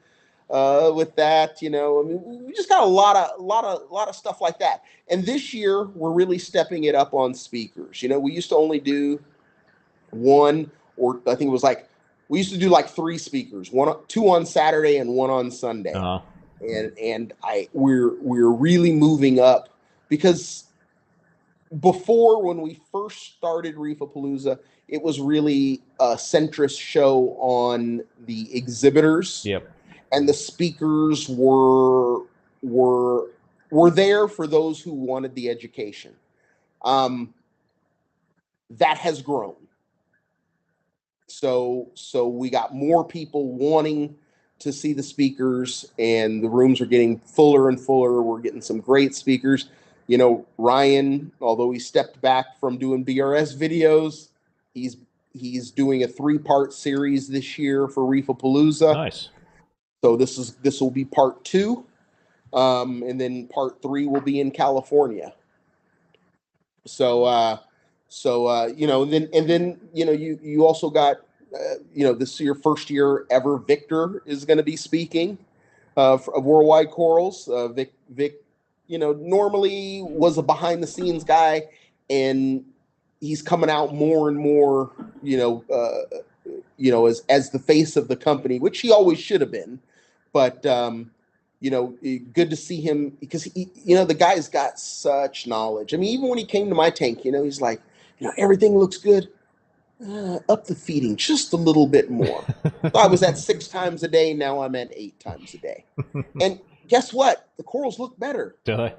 Speaker 2: with that. You know, I mean, we just got a lot of stuff like that. And this year, we're really stepping it up on speakers. You know, we used to only do one, or I think it was like. We used to do like 3 speakers, 2 on Saturday and 1 on Sunday.
Speaker 1: Uh-huh.
Speaker 2: And we're really moving up, because before, when we first started Reefapalooza, it was really a centrist show on the exhibitors.
Speaker 1: Yep.
Speaker 2: and the speakers were there for those who wanted the education. That has grown. So we got more people wanting to see the speakers, and the rooms are getting fuller and fuller. We're getting some great speakers. You know, Ryan, although he stepped back from doing BRS videos, he's doing a 3-part series this year for Reefapalooza.
Speaker 1: Nice.
Speaker 2: So this will be part 2, and then part 3 will be in California. So you know, and then you know, you also got you know, this is your first year ever. Victor is going to be speaking of Worldwide Corals. Vic, you know, normally was a behind the scenes guy, and he's coming out more and more, you know, as the face of the company, which he always should have been. But you know, good to see him, because he, you know, the guy's got such knowledge. I mean, even when he came to my tank, you know, he's like, you know, everything looks good. Up the feeding just a little bit more. So I was at 6 times a day. Now I'm at 8 times a day. And guess what? The corals look better.
Speaker 1: Do they?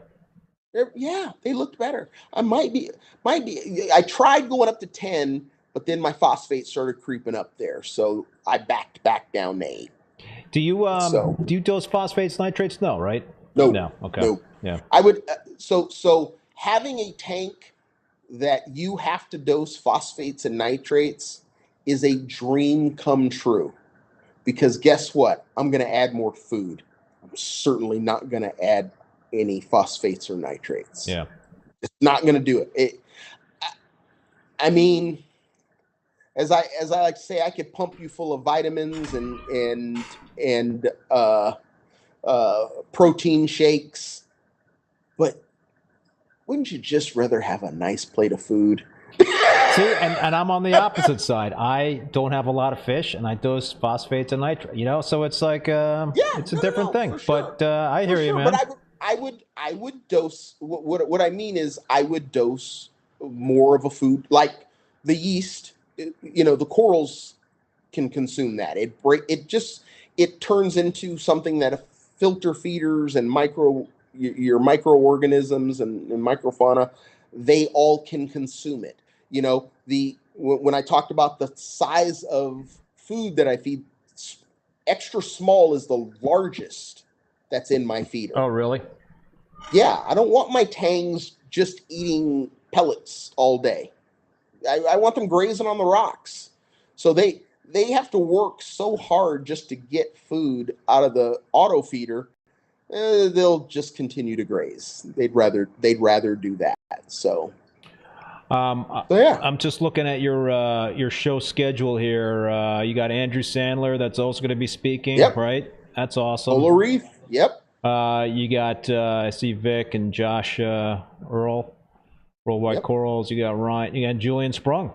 Speaker 2: Yeah, they looked better. I might be. I tried going up to 10, but then my phosphate started creeping up there, so I backed back down to 8.
Speaker 1: Do you dose phosphates, nitrates? No, right?
Speaker 2: No.
Speaker 1: No. Okay.
Speaker 2: No.
Speaker 1: Yeah.
Speaker 2: I would. So having a tank that you have to dose phosphates and nitrates is a dream come true, because guess what? I'm going to add more food. I'm certainly not going to add any phosphates or nitrates.
Speaker 1: Yeah.
Speaker 2: It's not going to do it. I mean, as I like to say, I could pump you full of vitamins and protein shakes, but wouldn't you just rather have a nice plate of food?
Speaker 1: See, and I'm on the opposite side. I don't have a lot of fish, and I dose phosphates and nitrate. You know, so it's like it's a different thing.
Speaker 2: Sure.
Speaker 1: But I hear you, man.
Speaker 2: But I would dose. What I mean is, I would dose more of a food, like the yeast. You know, the corals can consume that. It turns into something that filter feeders and your microorganisms and microfauna, they all can consume it. You know, when I talked about the size of food that I feed, extra small is the largest that's in my feeder.
Speaker 1: Oh, really?
Speaker 2: Yeah, I don't want my tangs just eating pellets all day. I want them grazing on the rocks. So they have to work so hard just to get food out of the auto feeder. They'll just continue to graze. They'd rather do that. So yeah.
Speaker 1: I'm just looking at your show schedule here. You got Andrew Sandler that's also going to be speaking,
Speaker 2: Yep.
Speaker 1: Right? That's awesome.
Speaker 2: Polo Reef. Yep.
Speaker 1: You got I see Vic and Josh Earl, Worldwide
Speaker 2: Yep.
Speaker 1: Corals. You got Ryan. You got Julian Sprung.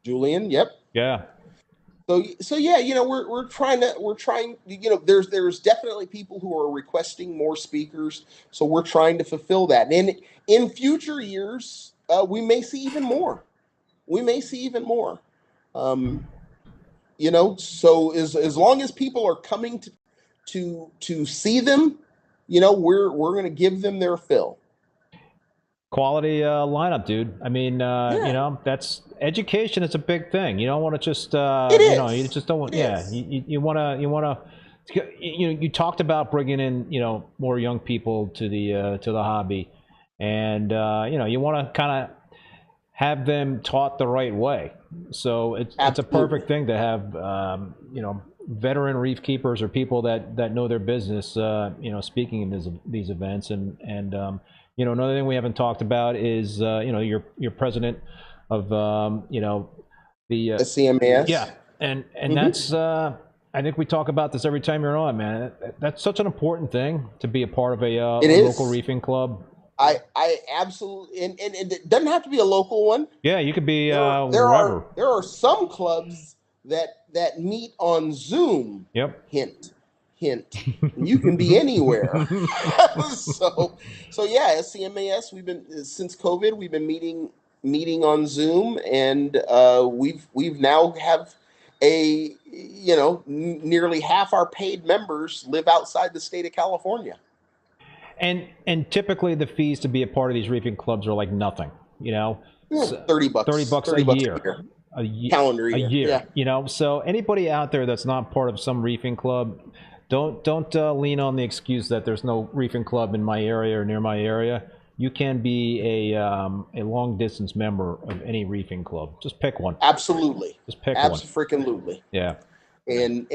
Speaker 2: Julian. Yep.
Speaker 1: Yeah.
Speaker 2: So yeah, you know, we're trying, you know, there's definitely people who are requesting more speakers, so we're trying to fulfill that. And in future years, we may see even more. You know, so as long as people are coming to see them, you know, we're going to give them their fill.
Speaker 1: Quality lineup, dude. I mean, you know, that's education is a big thing. You don't want to just, you know, you just don't want. Yeah, you want to. You talked about bringing in, you know, more young people to the hobby, and you know, you want to kind of have them taught the right way. So it's a perfect thing to have, you know, veteran reef keepers or people that know their business, you know, speaking in these events. And you know, another thing we haven't talked about is, you know, you're president of, you know, the
Speaker 2: SCMAS.
Speaker 1: Yeah, and that's I think we talk about this every time you're on, man. That's such an important thing to be a part of a local reefing club.
Speaker 2: I absolutely, and it doesn't have to be a local one.
Speaker 1: Yeah, you could be
Speaker 2: wherever. There are some clubs that meet on Zoom.
Speaker 1: Yep.
Speaker 2: Hint. You can be anywhere. so yeah, SCMAS. We've been, since COVID, we've been meeting on Zoom, and we've now have nearly half our paid members live outside the state of California.
Speaker 1: And typically the fees to be a part of these reefing clubs are like nothing,
Speaker 2: Yeah, $30.
Speaker 1: $30 a year.
Speaker 2: Calendar year.
Speaker 1: A year,
Speaker 2: yeah.
Speaker 1: So anybody out there that's not part of some reefing club, don't lean on the excuse that there's no reefing club in my area or near my area. You can be a long distance member of any reefing club. Just pick one.
Speaker 2: Absolutely.
Speaker 1: Just pick one.
Speaker 2: Absolutely.
Speaker 1: Yeah.
Speaker 2: And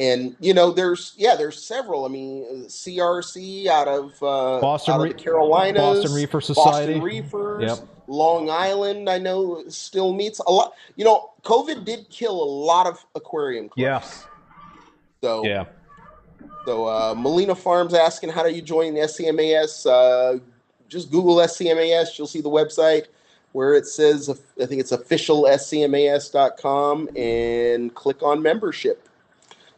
Speaker 2: there's several. I mean, CRC out of the Carolinas,
Speaker 1: Boston Reefer Society,
Speaker 2: Boston Reefers,
Speaker 1: yep.
Speaker 2: Long Island. I know still meets a lot. COVID did kill a lot of aquarium clubs.
Speaker 1: Yeah.
Speaker 2: So
Speaker 1: yeah.
Speaker 2: So Molina Farms asking, how do you join the SCMAS? Just Google SCMAS. You'll see the website where it says, I think it's official SCMAS.com, and click on membership.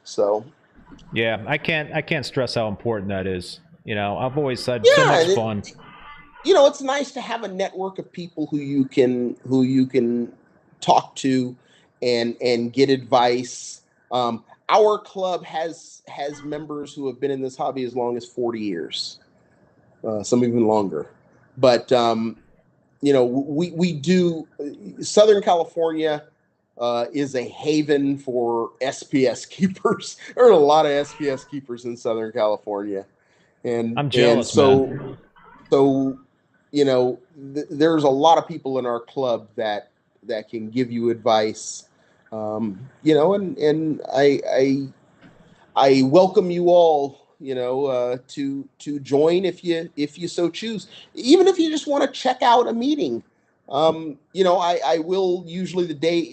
Speaker 2: So,
Speaker 1: yeah, I can't stress how important that is. I've always had so much fun.
Speaker 2: It's nice to have a network of people who you can talk to and get advice. Our club has members who have been in this hobby as long as 40 years, some even longer. But we do. Southern California is a haven for SPS keepers. There are a lot of SPS keepers in Southern California, and
Speaker 1: I'm jealous.
Speaker 2: And so there's a lot of people in our club that can give you advice. And I welcome you all, to join if you so choose. Even if you just want to check out a meeting. I will usually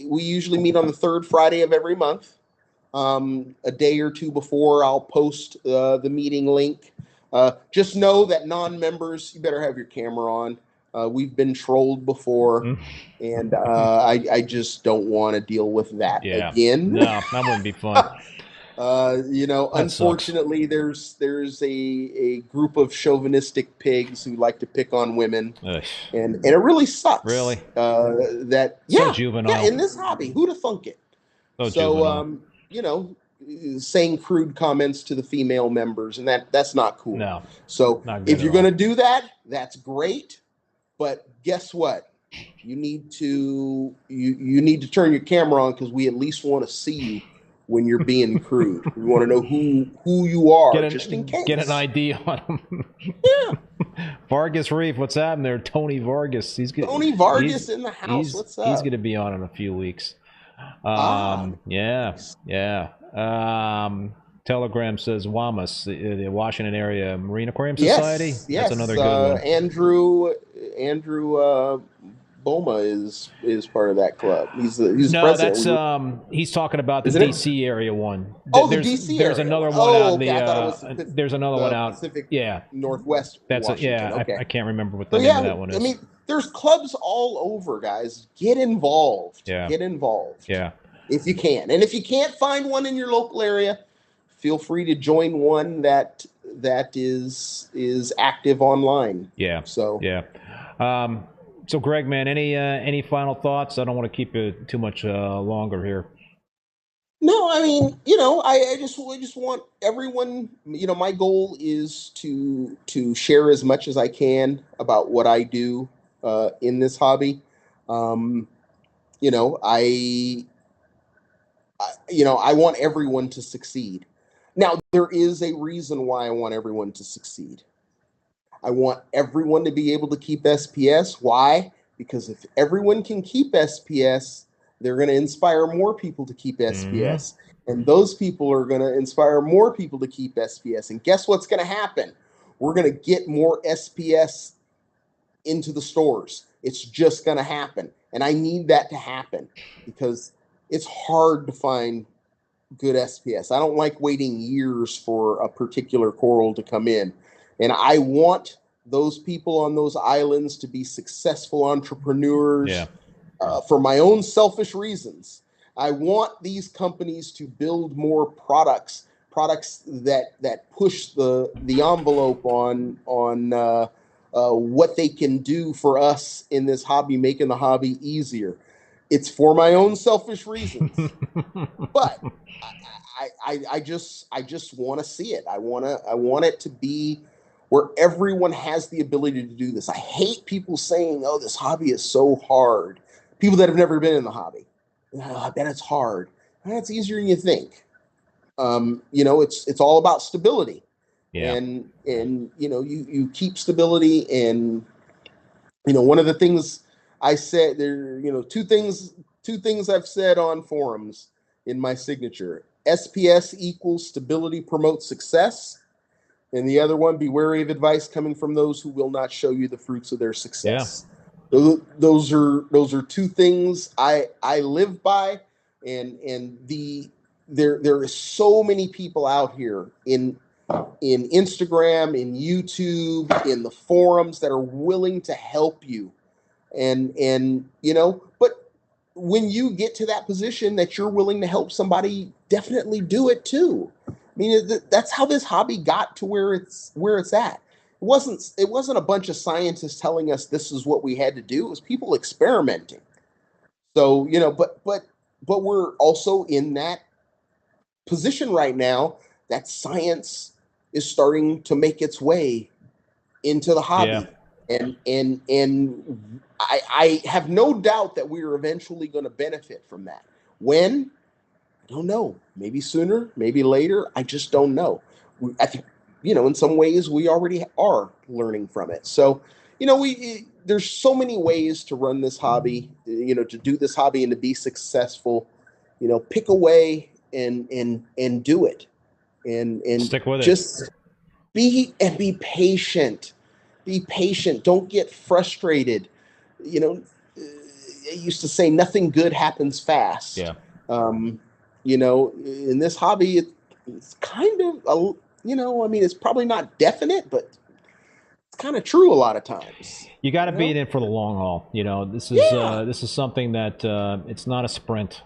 Speaker 2: we usually meet on the third Friday of every month. A day or two before, I'll post the meeting link. Just know that non-members, you better have your camera on. We've been trolled before, and I just don't want to deal with that again.
Speaker 1: No, that wouldn't be fun.
Speaker 2: Unfortunately, there's a group of chauvinistic pigs who like to pick on women, and it really sucks.
Speaker 1: Really,
Speaker 2: so
Speaker 1: juvenile.
Speaker 2: Yeah, in this hobby, who'd have thunk it? So saying crude comments to the female members, and that's not cool.
Speaker 1: No.
Speaker 2: So if you're going to do that, that's great, but guess what? You need to turn your camera on, because we at least want to see you when you're being crude. We want to know who you are, just in case.
Speaker 1: Get an ID on them.
Speaker 2: Yeah.
Speaker 1: Vargas Reef, what's happening there? Tony Vargas.
Speaker 2: Tony Vargas in the house. What's up?
Speaker 1: He's going to be on in a few weeks. Yeah. Telegram says WAMAS, the Washington Area Marine Aquarium Society.
Speaker 2: Yes.
Speaker 1: That's another good one.
Speaker 2: Andrew Boma is part of that club. He's president.
Speaker 1: He's talking about the DC area one.
Speaker 2: Oh, the DC
Speaker 1: There's
Speaker 2: area.
Speaker 1: another one out
Speaker 2: in the.
Speaker 1: There's another one out.
Speaker 2: Pacific
Speaker 1: yeah.
Speaker 2: Northwest.
Speaker 1: That's
Speaker 2: Washington.
Speaker 1: Okay. I can't remember what the name of that one is.
Speaker 2: I mean, there's clubs all over, guys. Get involved.
Speaker 1: Yeah.
Speaker 2: Get involved.
Speaker 1: Yeah.
Speaker 2: If you can, and if you can't find one in your local area, feel free to join one that is active online.
Speaker 1: Yeah.
Speaker 2: So
Speaker 1: yeah. So Greg, man, any final thoughts? I don't want to keep it too much longer here.
Speaker 2: No, I mean, I just want everyone. My goal is to share as much as I can about what I do in this hobby. I want everyone to succeed. Now, there is a reason why I want everyone to succeed. I want everyone to be able to keep SPS. Why? Because if everyone can keep SPS, they're going to inspire more people to keep SPS. Mm-hmm. And those people are going to inspire more people to keep SPS. And guess what's going to happen? We're going to get more SPS into the stores. It's just going to happen. And I need that to happen, because it's hard to find good SPS. I don't like waiting years for a particular coral to come in. And I want those people on those islands to be successful entrepreneurs for my own selfish reasons. I want these companies to build more products that push the envelope on what they can do for us in this hobby, making the hobby easier. It's for my own selfish reasons, but I just want to see it. I want it to be where everyone has the ability to do this. I hate people saying, "Oh, this hobby is so hard." People that have never been in the hobby, "Oh, I bet it's hard." It's easier than you think. It's all about stability, and you keep stability, and one of the things I said there, two things I've said on forums in my signature: SPS equals stability promotes success. And the other one, be wary of advice coming from those who will not show you the fruits of their success. Yeah. Those are two things I live by, and there is so many people out here in Instagram, in YouTube, in the forums that are willing to help you, and but when you get to that position that you're willing to help somebody, definitely do it too. I mean, that's how this hobby got to where it's at. It wasn't a bunch of scientists telling us this is what we had to do. It was people experimenting. So, but we're also in that position right now that science is starting to make its way into the hobby. Yeah. And I have no doubt that we are eventually going to benefit from that. When? I don't know. Maybe sooner, maybe later. I just don't know. I think, in some ways we already are learning from it. So, there's so many ways to run this hobby, to do this hobby and to be successful. Pick a way and do it, and
Speaker 1: stick with
Speaker 2: just
Speaker 1: it.
Speaker 2: Be patient. Be patient. Don't get frustrated. I used to say nothing good happens fast.
Speaker 1: Yeah.
Speaker 2: In this hobby, it's kind of, it's probably not definite, but it's kind of true a lot of times.
Speaker 1: You got to be in it for the long haul. This is something that it's not a sprint.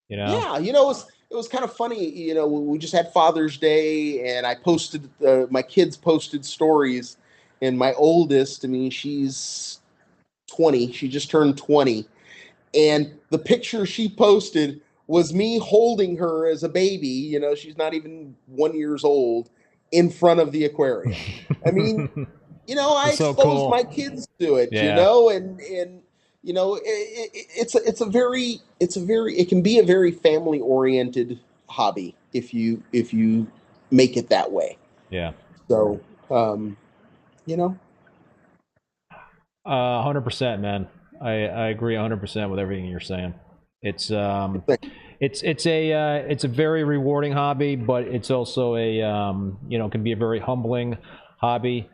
Speaker 2: Yeah, it was kind of funny. We just had Father's Day, and I posted my kids posted stories, and my oldest, she's 20. She just turned 20, and the picture she posted was me holding her as a baby. She's not even 1 year old, in front of the aquarium. I mean, I exposed my kids to it. And it can be a very family oriented hobby if you make it that way.
Speaker 1: Yeah.
Speaker 2: So,
Speaker 1: 100%, man. I agree 100% with everything you're saying. It's a very rewarding hobby, but it's also can be a very humbling hobby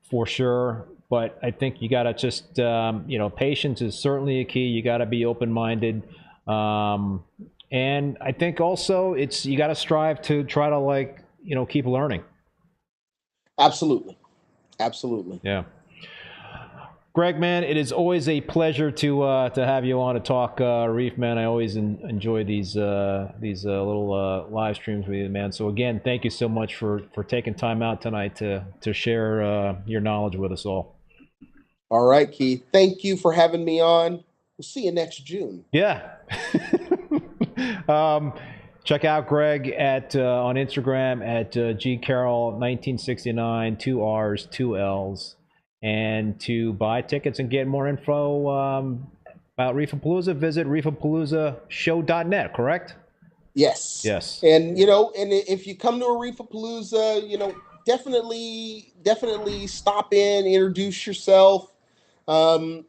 Speaker 1: for sure. But I think you gotta just patience is certainly a key. You gotta be open-minded, and I think also you gotta strive to try to keep learning.
Speaker 2: Absolutely.
Speaker 1: Yeah. Greg, man, it is always a pleasure to have you on to talk reef, man. I always enjoy these little live streams with you, man. So again, thank you so much for taking time out tonight to share your knowledge with us all.
Speaker 2: All right, Keith. Thank you for having me on. We'll see you next June.
Speaker 1: Yeah. Check out Greg on Instagram at gcarroll1969, 2 R's, 2 L's. And to buy tickets and get more info about Reefapalooza, visit reefapaloozashow.net, correct?
Speaker 2: Yes.
Speaker 1: Yes.
Speaker 2: And, and if you come to a Reefapalooza, definitely stop in, introduce yourself. Very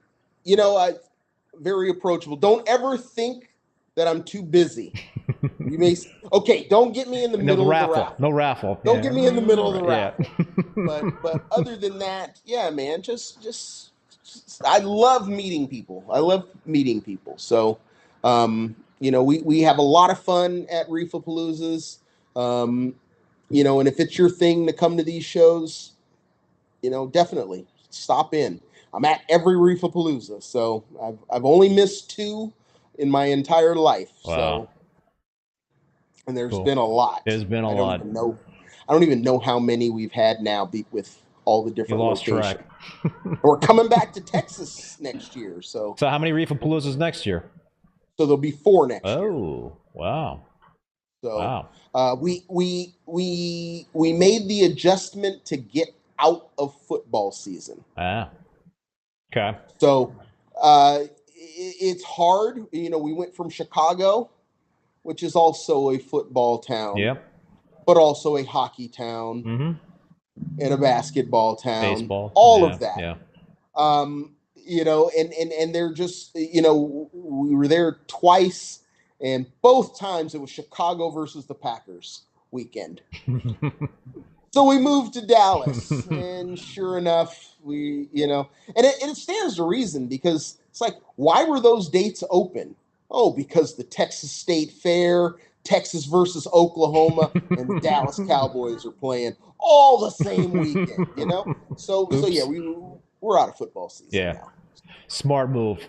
Speaker 2: approachable. Don't ever think that I'm too busy. You may don't get me in the middle of the raffle.
Speaker 1: No raffle.
Speaker 2: Don't get me in the middle of the raffle. But other than that, yeah, man, just I love meeting people. So, we have a lot of fun at Reefapaloozas. And if it's your thing to come to these shows, definitely stop in. I'm at every Reefapalooza, so I've only missed 2 in my entire life.
Speaker 1: Wow.
Speaker 2: So, and there's been a lot.
Speaker 1: There's been a lot.
Speaker 2: I don't even know how many we've had now with all the different locations.
Speaker 1: Track.
Speaker 2: We're coming back to Texas next year. So
Speaker 1: how many Reefapaloozas next year?
Speaker 2: So there'll be 4 next year.
Speaker 1: Oh, wow.
Speaker 2: So
Speaker 1: wow.
Speaker 2: we made the adjustment to get out of football season.
Speaker 1: Okay.
Speaker 2: So it's hard. You know, we went from Chicago, which is also a football town.
Speaker 1: Yep.
Speaker 2: But also a hockey town.
Speaker 1: Mm-hmm.
Speaker 2: And a basketball town.
Speaker 1: Baseball.
Speaker 2: All of that.
Speaker 1: Yeah.
Speaker 2: You know, and they're just, you know, we were there twice, and both times it was Chicago versus the Packers weekend. So we moved to Dallas, and sure enough, we, you know, and it stands to reason, because it's like, why were those dates open? Oh, because the Texas State Fair, Texas versus Oklahoma, and the Dallas Cowboys are playing all the same weekend, you know? So yeah, we're out of football season now.
Speaker 1: Smart move.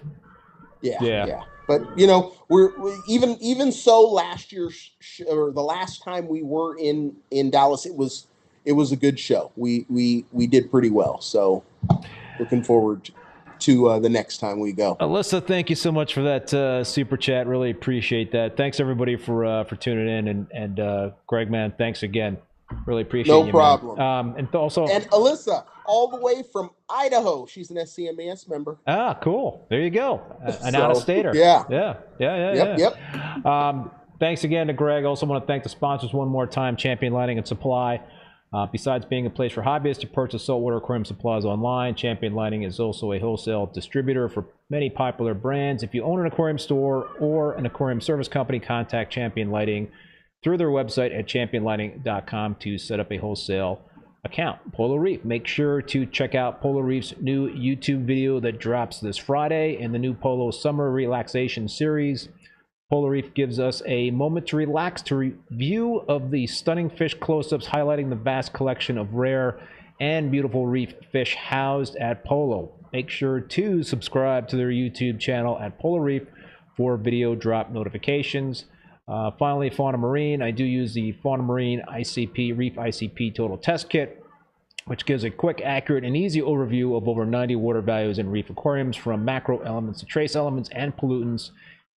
Speaker 2: Yeah. But, you know, we're even so, last year, or the last time we were in Dallas, it was a good show. We did pretty well. So looking forward to the next time we go.
Speaker 1: Alyssa, thank you so much for that super chat. Really appreciate that. Thanks everybody for tuning in, and Greg, man, thanks again. Really appreciate you.
Speaker 2: No problem.
Speaker 1: And
Speaker 2: Alyssa, all the way from Idaho. She's an SCMAS member.
Speaker 1: Ah, cool. There you go. An out-of-stater.
Speaker 2: Yeah.
Speaker 1: Yep. Thanks again to Greg. Also want to thank the sponsors one more time, Champion Lighting and Supply. Besides being a place for hobbyists to purchase saltwater aquarium supplies online, Champion Lighting is also a wholesale distributor for many popular brands. If you own an aquarium store or an aquarium service company, contact Champion Lighting through their website at championlighting.com to set up a wholesale account. Polo Reef. Make sure to check out Polo Reef's new YouTube video that drops this Friday in the new Polo Summer Relaxation Series. Polo Reef gives us a moment to relax to review of the stunning fish close-ups, highlighting the vast collection of rare and beautiful reef fish housed at Polo. Make sure to subscribe to their YouTube channel at Polo Reef for video drop notifications. Finally, Fauna Marin. I do use the Fauna Marin ICP, Reef ICP Total Test Kit, which gives a quick, accurate, and easy overview of over 90 water values in reef aquariums, from macro elements to trace elements and pollutants.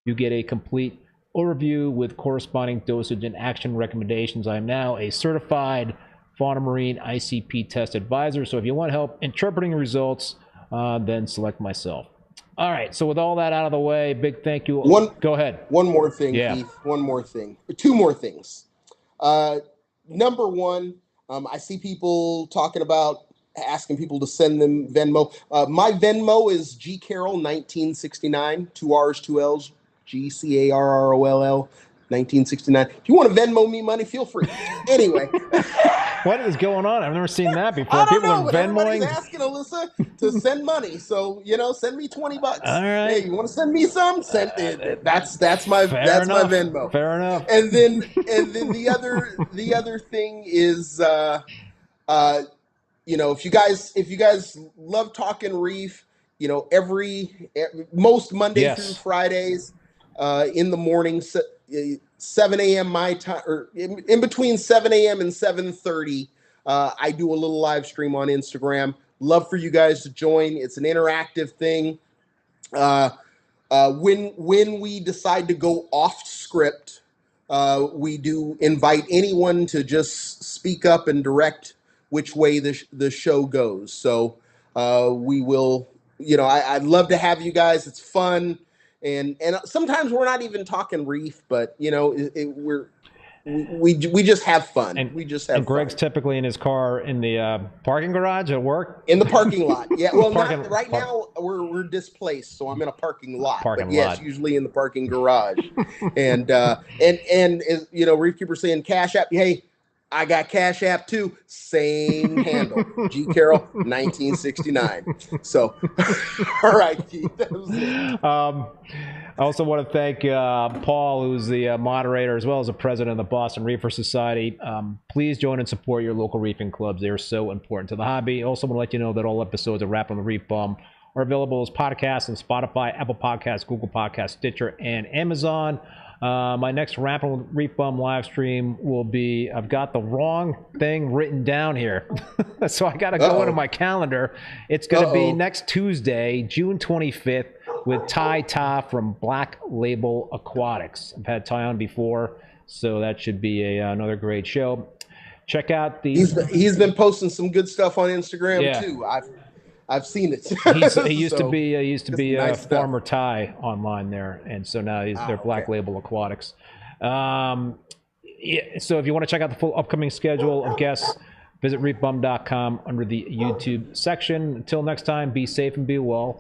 Speaker 1: You get a complete overview with corresponding dosage and action recommendations. I am now a certified Fauna Marin ICP test advisor, so if you want help interpreting results, then select myself. All right, so with all that out of the way, big thank you. Go ahead.
Speaker 2: One more thing, Keith. One more thing. 2 more things. Number one, I see people talking about asking people to send them Venmo. My Venmo is G Carroll 1969, 2 R's, 2 L's, GCARROLL 1969. If you want to Venmo me money, feel free. Anyway.
Speaker 1: What is going on? I've never seen that before.
Speaker 2: I don't
Speaker 1: People
Speaker 2: know,
Speaker 1: are
Speaker 2: but
Speaker 1: Venmoing.
Speaker 2: everybody's asking Alyssa to send money. So, you know, send me $20.
Speaker 1: All right.
Speaker 2: Hey, you want to send me some? Send it. That's my Venmo.
Speaker 1: Fair enough.
Speaker 2: And then the other thing is you know, if you guys love talking reef, you know, most Monday through Fridays in the morning, 7 a.m. my time, or in between 7 a.m. and 7:30, I do a little live stream on Instagram. Love for you guys to join. It's an interactive thing. When we decide to go off script, we do invite anyone to just speak up and direct which way the show goes. So we will, you know, I'd love to have you guys. It's fun. And sometimes we're not even talking reef, but you know, we just have fun.
Speaker 1: And
Speaker 2: we just have
Speaker 1: and Greg's
Speaker 2: fun.
Speaker 1: typically in his car in the parking garage at work.
Speaker 2: In the parking lot, yeah. Well, right now we're displaced, so I'm in a parking lot. Yes, usually in the parking garage. and as, you know, Reefkeeper saying Cash App. Hey, I got Cash App too. Same handle. G Carroll 1969. So, all right, Keith. That was it.
Speaker 1: I also want to thank Paul, who's the moderator as well as the president of the Boston Reefer Society. Please join and support your local reefing clubs. They are so important to the hobby. Also want to let you know that all episodes of Rappin With ReefBum are available as podcasts on Spotify, Apple Podcasts, Google Podcasts, Stitcher, and Amazon. My next Rappin With ReefBum live stream will be, I've got the wrong thing written down here. So I got to go into my calendar. It's going to be next Tuesday, June 25th with Ty from Black Label Aquatics. I've had Ty on before, so that should be another great show. Check out the...
Speaker 2: He's been posting some good stuff on Instagram too. I've seen it.
Speaker 1: He used to be
Speaker 2: nice
Speaker 1: Farmer Ty online there, and so now they're Black Label Aquatics. So if you want to check out the full upcoming schedule of guests, visit reefbum.com under the YouTube section. Until next time, be safe and be well.